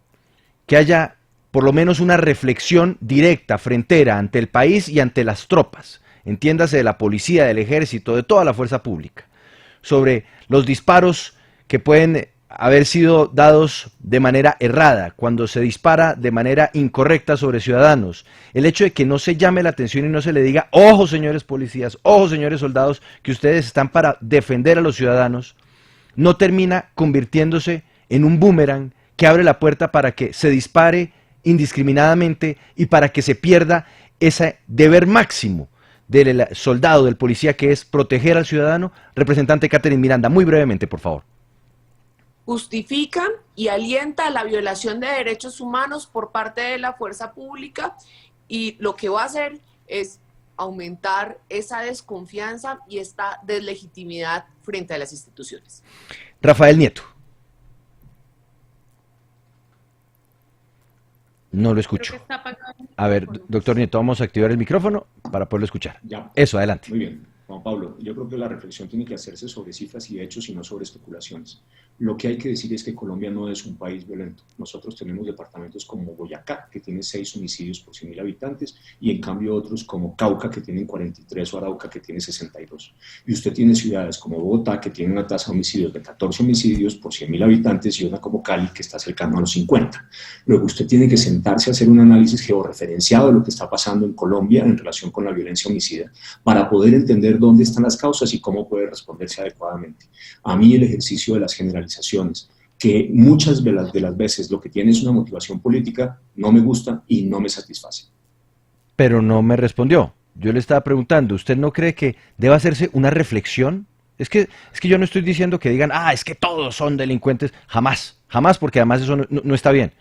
que haya por lo menos una reflexión directa, frentera, ante el país y ante las tropas, entiéndase de la policía, del ejército, de toda la fuerza pública, sobre los disparos que pueden haber sido dados de manera errada, cuando se dispara de manera incorrecta sobre ciudadanos. El hecho de que no se llame la atención y no se le diga, ojo señores policías, ojo señores soldados, que ustedes están para defender a los ciudadanos, no termina convirtiéndose en un boomerang que abre la puerta para que se dispare indiscriminadamente y para que se pierda ese deber máximo del soldado, del policía, que es proteger al ciudadano. Representante Catherine Miranda, muy brevemente, por favor. Justifican y alienta la violación de derechos humanos por parte de la fuerza pública, y lo que va a hacer es aumentar esa desconfianza y esta deslegitimidad frente a las instituciones. Rafael Nieto. No lo escucho. A ver, doctor Nieto, vamos a activar el micrófono para poderlo escuchar. Ya. Eso, adelante. Muy bien, Juan Pablo. Yo creo que la reflexión tiene que hacerse sobre cifras y hechos y no sobre especulaciones. Lo que hay que decir es que Colombia no es un país violento. Nosotros tenemos departamentos como Boyacá, que tiene 6 homicidios por 100.000 habitantes, y en cambio otros como Cauca, que tienen 43, o Arauca, que tiene 62. Y usted tiene ciudades como Bogotá, que tiene una tasa de homicidios de 14 homicidios por 100.000 habitantes, y una como Cali, que está cercano a los 50. Luego usted tiene que sentarse a hacer un análisis georreferenciado de lo que está pasando en Colombia en relación con la violencia homicida, para poder entender dónde están las causas y cómo puede responderse adecuadamente. A mí el ejercicio de las generalizaciones, que muchas de las veces lo que tiene es una motivación política, no me gusta y no me satisface. Pero no me respondió. Yo le estaba preguntando, ¿usted no cree que deba hacerse una reflexión? Es que yo no estoy diciendo que digan, es que todos son delincuentes. Jamás, porque además eso no está bien.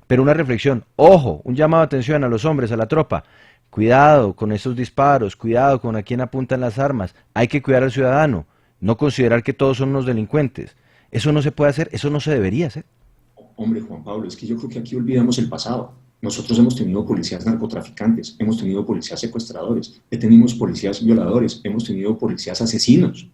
Pero una reflexión, ojo, un llamado de atención a los hombres, a la tropa. Cuidado con esos disparos, cuidado con a quién apuntan las armas. Hay que cuidar al ciudadano, no considerar que todos son unos delincuentes. Eso no se puede hacer, eso no se debería hacer. Hombre, Juan Pablo, es que yo creo que aquí olvidamos el pasado. Nosotros hemos tenido policías narcotraficantes, hemos tenido policías secuestradores, tenemos policías violadores, hemos tenido policías asesinos.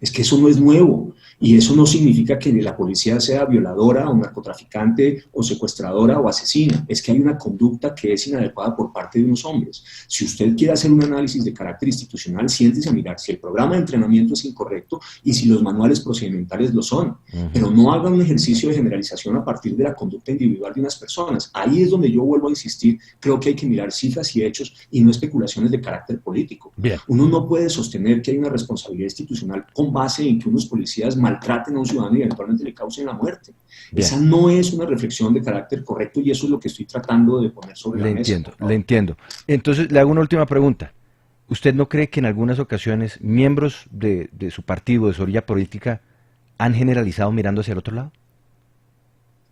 Es que eso no es nuevo y eso no significa que la policía sea violadora o narcotraficante o secuestradora o asesina. Es que hay una conducta que es inadecuada por parte de unos hombres. Si usted quiere hacer un análisis de carácter institucional, siéntese a mirar si el programa de entrenamiento es incorrecto y si los manuales procedimentales lo son. Pero no haga un ejercicio de generalización a partir de la conducta individual de unas personas. Ahí es donde yo vuelvo a insistir. Creo que hay que mirar cifras y hechos y no especulaciones de carácter político. Bien. Uno no puede sostener que hay una responsabilidad institucional con base en que unos policías maltraten a un ciudadano y eventualmente le causen la muerte. Bien. Esa no es una reflexión de carácter correcto y eso es lo que estoy tratando de poner sobre la mesa. Le entiendo. Entonces, le hago una última pregunta. ¿Usted no cree que en algunas ocasiones miembros de su partido, de su orilla política, han generalizado mirando hacia el otro lado?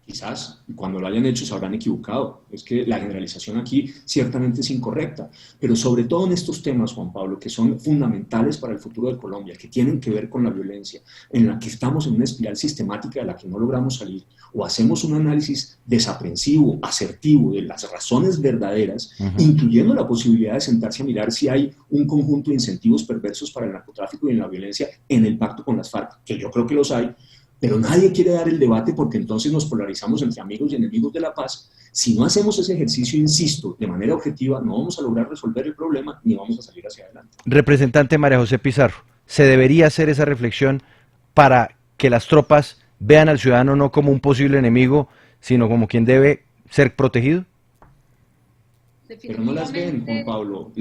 Quizás, cuando lo hayan hecho, se habrán equivocado. Es que la generalización aquí ciertamente es incorrecta, pero sobre todo en estos temas, Juan Pablo, que son fundamentales para el futuro de Colombia, que tienen que ver con la violencia, en la que estamos en una espiral sistemática de la que no logramos salir, o hacemos un análisis desaprensivo, asertivo, de las razones verdaderas, incluyendo la posibilidad de sentarse a mirar si hay un conjunto de incentivos perversos para el narcotráfico y en la violencia en el pacto con las FARC, que yo creo que los hay. Pero nadie quiere dar el debate porque entonces nos polarizamos entre amigos y enemigos de la paz. Si no hacemos ese ejercicio, insisto, de manera objetiva, no vamos a lograr resolver el problema ni vamos a salir hacia adelante. Representante María José Pizarro, ¿se debería hacer esa reflexión para que las tropas vean al ciudadano no como un posible enemigo, sino como quien debe ser protegido? Pero no las ven, Juan Pablo.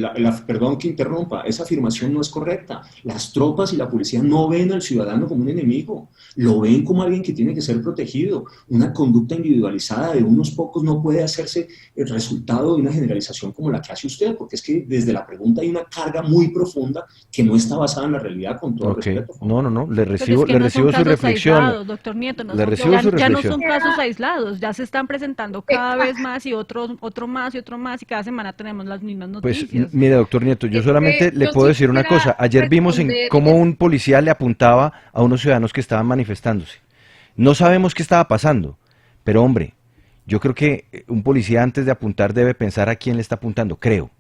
Perdón que interrumpa, esa afirmación no es correcta. Las tropas y la policía no ven al ciudadano como un enemigo, lo ven como alguien que tiene que ser protegido. Una conducta individualizada de unos pocos no puede hacerse el resultado de una generalización como la que hace usted, porque es que desde la pregunta hay una carga muy profunda que no está basada en la realidad, con todo respeto. No, le recibo, Pero es que le recibo su reflexión. Aislados, doctor Nieto, Le recibo su ya no reflexión. son casos aislados, ya se están presentando cada vez más y otro más y otro más y cada semana tenemos las mismas Pues noticias. mire, doctor Nieto, yo solamente le yo puedo sí decir una quisiera cosa. Ayer vimos en responder cómo un policía le apuntaba a unos ciudadanos que estaban manifestándose. No sabemos qué estaba pasando, pero hombre, yo creo que un policía antes de apuntar debe pensar a quién le está apuntando, creo,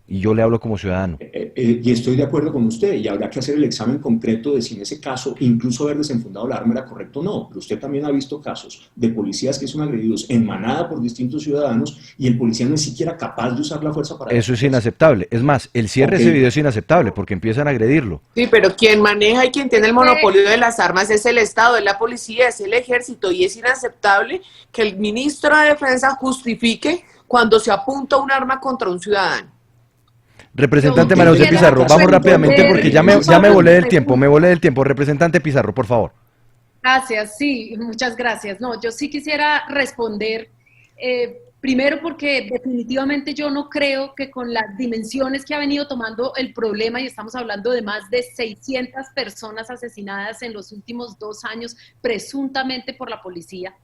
y yo le hablo como ciudadano. Y estoy de acuerdo con usted, y habrá que hacer el examen concreto de si en ese caso, incluso haber desenfundado la arma era correcto o no. Pero usted también ha visto casos de policías que son agredidos en manada por distintos ciudadanos y el policía no es siquiera capaz de usar la fuerza para... Eso es inaceptable. Es más, el cierre de ese video es inaceptable porque empiezan a agredirlo. Sí, pero quien maneja y quien tiene el monopolio de las armas es el Estado, es la policía, es el ejército, y es inaceptable que el ministro de Defensa justifique cuando se apunta un arma contra un ciudadano. Representante Yo María José quisiera Pizarro, vamos rápidamente responder porque ya me nosotros volé del tiempo, Representante Pizarro, por favor. Gracias, sí, muchas gracias. No, yo sí quisiera responder, primero porque definitivamente yo no creo que con las dimensiones que ha venido tomando el problema, y estamos hablando de más de 600 personas asesinadas en los últimos 2 años, presuntamente por la policía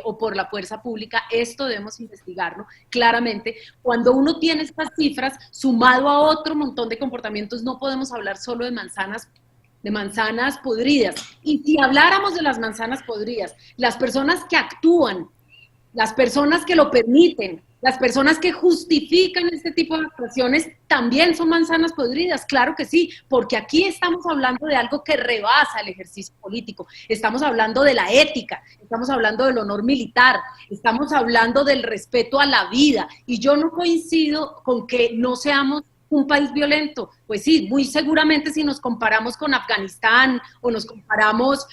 o por la fuerza pública, esto debemos investigarlo claramente. Cuando uno tiene estas cifras, sumado a otro montón de comportamientos, no podemos hablar solo de manzanas podridas. Y si habláramos de las manzanas podridas, las personas que actúan, las personas que lo permiten, las personas que justifican este tipo de actuaciones también son manzanas podridas, claro que sí, porque aquí estamos hablando de algo que rebasa el ejercicio político, estamos hablando de la ética, estamos hablando del honor militar, estamos hablando del respeto a la vida, y yo no coincido con que no seamos un país violento. Pues sí, muy seguramente si nos comparamos con Afganistán o nos comparamos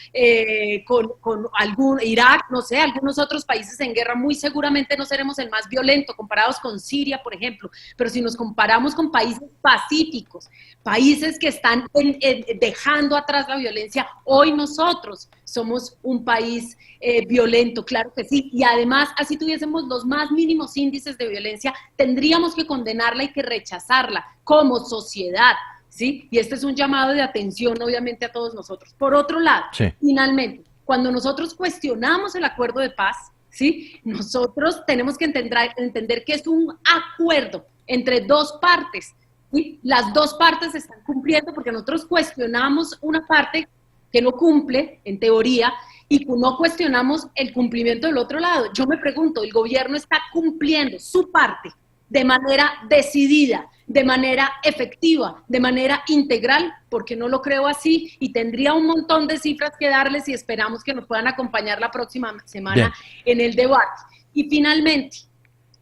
con algún Irak, no sé, algunos otros países en guerra, muy seguramente no seremos el más violento, comparados con Siria, por ejemplo. Pero si nos comparamos con países pacíficos, países que están dejando atrás la violencia, hoy nosotros somos un país violento, claro que sí. Y además, así tuviésemos los más mínimos índices de violencia, tendríamos que condenarla y que rechazarla como sociedad, ¿sí? Y este es un llamado de atención, obviamente, a todos nosotros. Por otro lado, Sí. Finalmente, cuando nosotros cuestionamos el acuerdo de paz, ¿sí? Nosotros tenemos que entender que es un acuerdo entre dos partes, ¿sí? Las dos partes están cumpliendo porque nosotros cuestionamos una parte que no cumple, en teoría, y no cuestionamos el cumplimiento del otro lado. Yo me pregunto, ¿el gobierno está cumpliendo su parte de manera decidida, de manera efectiva, de manera integral? Porque no lo creo así y tendría un montón de cifras que darles y esperamos que nos puedan acompañar la próxima semana en el debate. Y finalmente,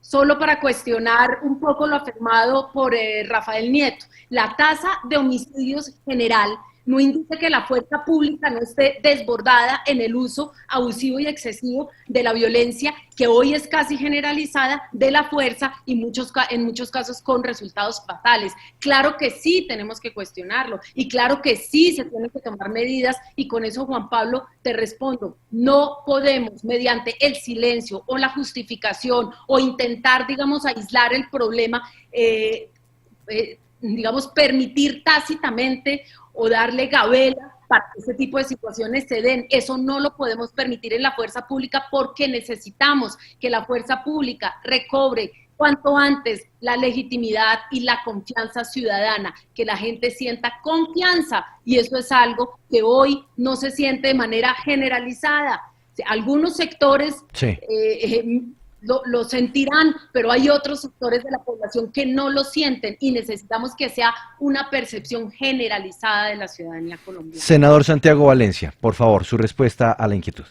solo para cuestionar un poco lo afirmado por Rafael Nieto, la tasa de homicidios general no indica que la fuerza pública no esté desbordada en el uso abusivo y excesivo de la violencia, que hoy es casi generalizada, de la fuerza y en muchos casos con resultados fatales. Claro que sí tenemos que cuestionarlo y claro que sí se tienen que tomar medidas, y con eso, Juan Pablo, te respondo, no podemos mediante el silencio o la justificación o intentar, digamos, aislar el problema, digamos, permitir tácitamente o darle gabela para que ese tipo de situaciones se den. Eso no lo podemos permitir en la fuerza pública, porque necesitamos que la fuerza pública recobre cuanto antes la legitimidad y la confianza ciudadana, que la gente sienta confianza, y eso es algo que hoy no se siente de manera generalizada. Algunos sectores lo sentirán, pero hay otros sectores de la población que no lo sienten, y necesitamos que sea una percepción generalizada de la ciudadanía colombiana. Senador Santiago Valencia, por favor, su respuesta a la inquietud.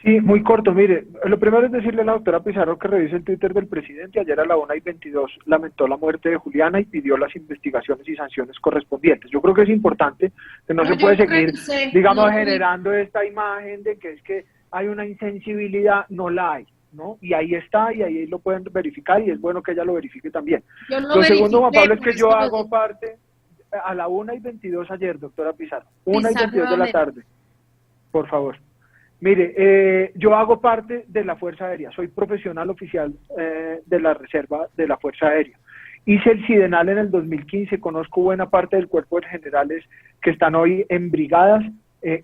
Sí, muy corto. Mire, lo primero es decirle a la doctora Pizarro que revise el Twitter del presidente. Ayer a la 1:22 lamentó la muerte de Juliana y pidió las investigaciones y sanciones correspondientes. Yo creo que es importante, que no se puede seguir, digamos, generando esta imagen de que es que hay una insensibilidad. No la hay, ¿no? Y ahí está, y ahí lo pueden verificar, y es bueno que ella lo verifique también. Lo segundo, Juan Pablo, es que yo hago parte a la 1:22 ayer, doctora Pizarro, 1:22 de la tarde, por favor. Mire, yo hago parte de la Fuerza Aérea, soy profesional oficial de la Reserva de la Fuerza Aérea. Hice el SIDENAL en el 2015, conozco buena parte del cuerpo de generales que están hoy en brigadas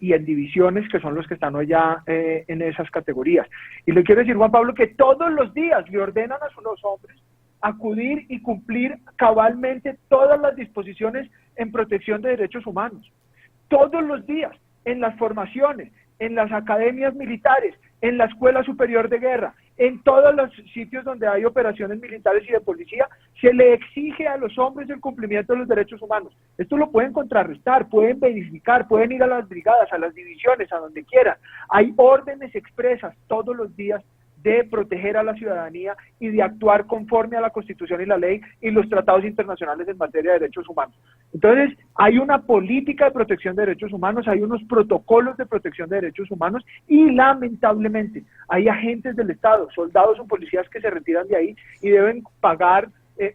y en divisiones, que son los que están hoy ya en esas categorías. Y le quiero decir, Juan Pablo, que todos los días le ordenan a los hombres acudir y cumplir cabalmente todas las disposiciones en protección de derechos humanos. Todos los días, en las formaciones, en las academias militares, en la Escuela Superior de Guerra, en todos los sitios donde hay operaciones militares y de policía, se le exige a los hombres el cumplimiento de los derechos humanos. Esto lo pueden contrarrestar, pueden verificar, pueden ir a las brigadas, a las divisiones, a donde quieran. Hay órdenes expresas todos los días de proteger a la ciudadanía y de actuar conforme a la Constitución y la ley y los tratados internacionales en materia de derechos humanos. Entonces, hay una política de protección de derechos humanos, hay unos protocolos de protección de derechos humanos, y lamentablemente hay agentes del Estado, soldados o policías, que se retiran de ahí y deben pagar,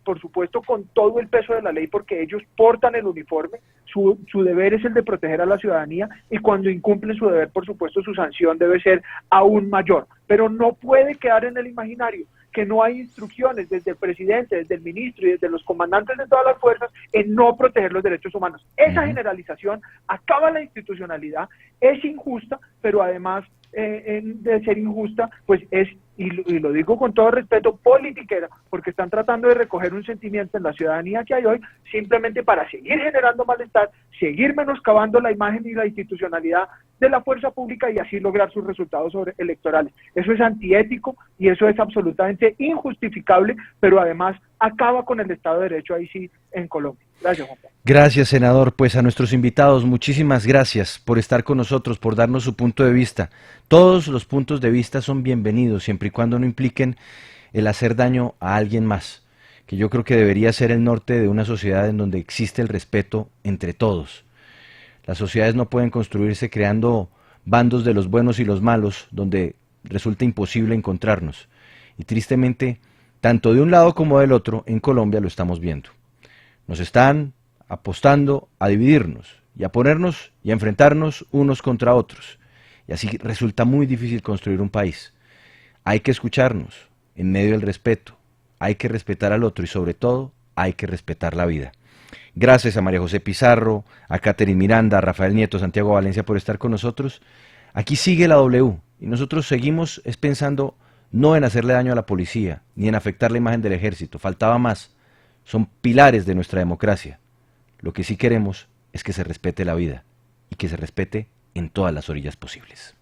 por supuesto, con todo el peso de la ley, porque ellos portan el uniforme. Su deber es el de proteger a la ciudadanía, y cuando incumplen su deber, por supuesto, su sanción debe ser aún mayor. Pero no puede quedar en el imaginario que no hay instrucciones desde el presidente, desde el ministro y desde los comandantes de todas las fuerzas en no proteger los derechos humanos. Esa generalización acaba la institucionalidad, es injusta, pero además de ser injusta, pues es, y lo digo con todo respeto, politiquera, porque están tratando de recoger un sentimiento en la ciudadanía que hay hoy, simplemente para seguir generando malestar, seguir menoscabando la imagen y la institucionalidad de la fuerza pública, y así lograr sus resultados electorales. Eso es antiético y eso es absolutamente injustificable, pero además acaba con el Estado de Derecho ahí sí en Colombia. Gracias, Juan Pablo. Gracias, senador. Pues a nuestros invitados, muchísimas gracias por estar con nosotros, por darnos su punto de vista. Todos los puntos de vista son bienvenidos, siempre y cuando no impliquen el hacer daño a alguien más, que yo creo que debería ser el norte de una sociedad en donde existe el respeto entre todos. Las sociedades no pueden construirse creando bandos de los buenos y los malos, donde resulta imposible encontrarnos. Y tristemente, tanto de un lado como del otro, en Colombia lo estamos viendo. Nos están apostando a dividirnos y a ponernos y a enfrentarnos unos contra otros. Y así resulta muy difícil construir un país. Hay que escucharnos en medio del respeto, hay que respetar al otro y sobre todo hay que respetar la vida. Gracias a María José Pizarro, a Catherine Miranda, a Rafael Nieto, Santiago Valencia por estar con nosotros. Aquí sigue la W y nosotros seguimos pensando no en hacerle daño a la policía ni en afectar la imagen del ejército, faltaba más. Son pilares de nuestra democracia. Lo que sí queremos es que se respete la vida y que se respete en todas las orillas posibles.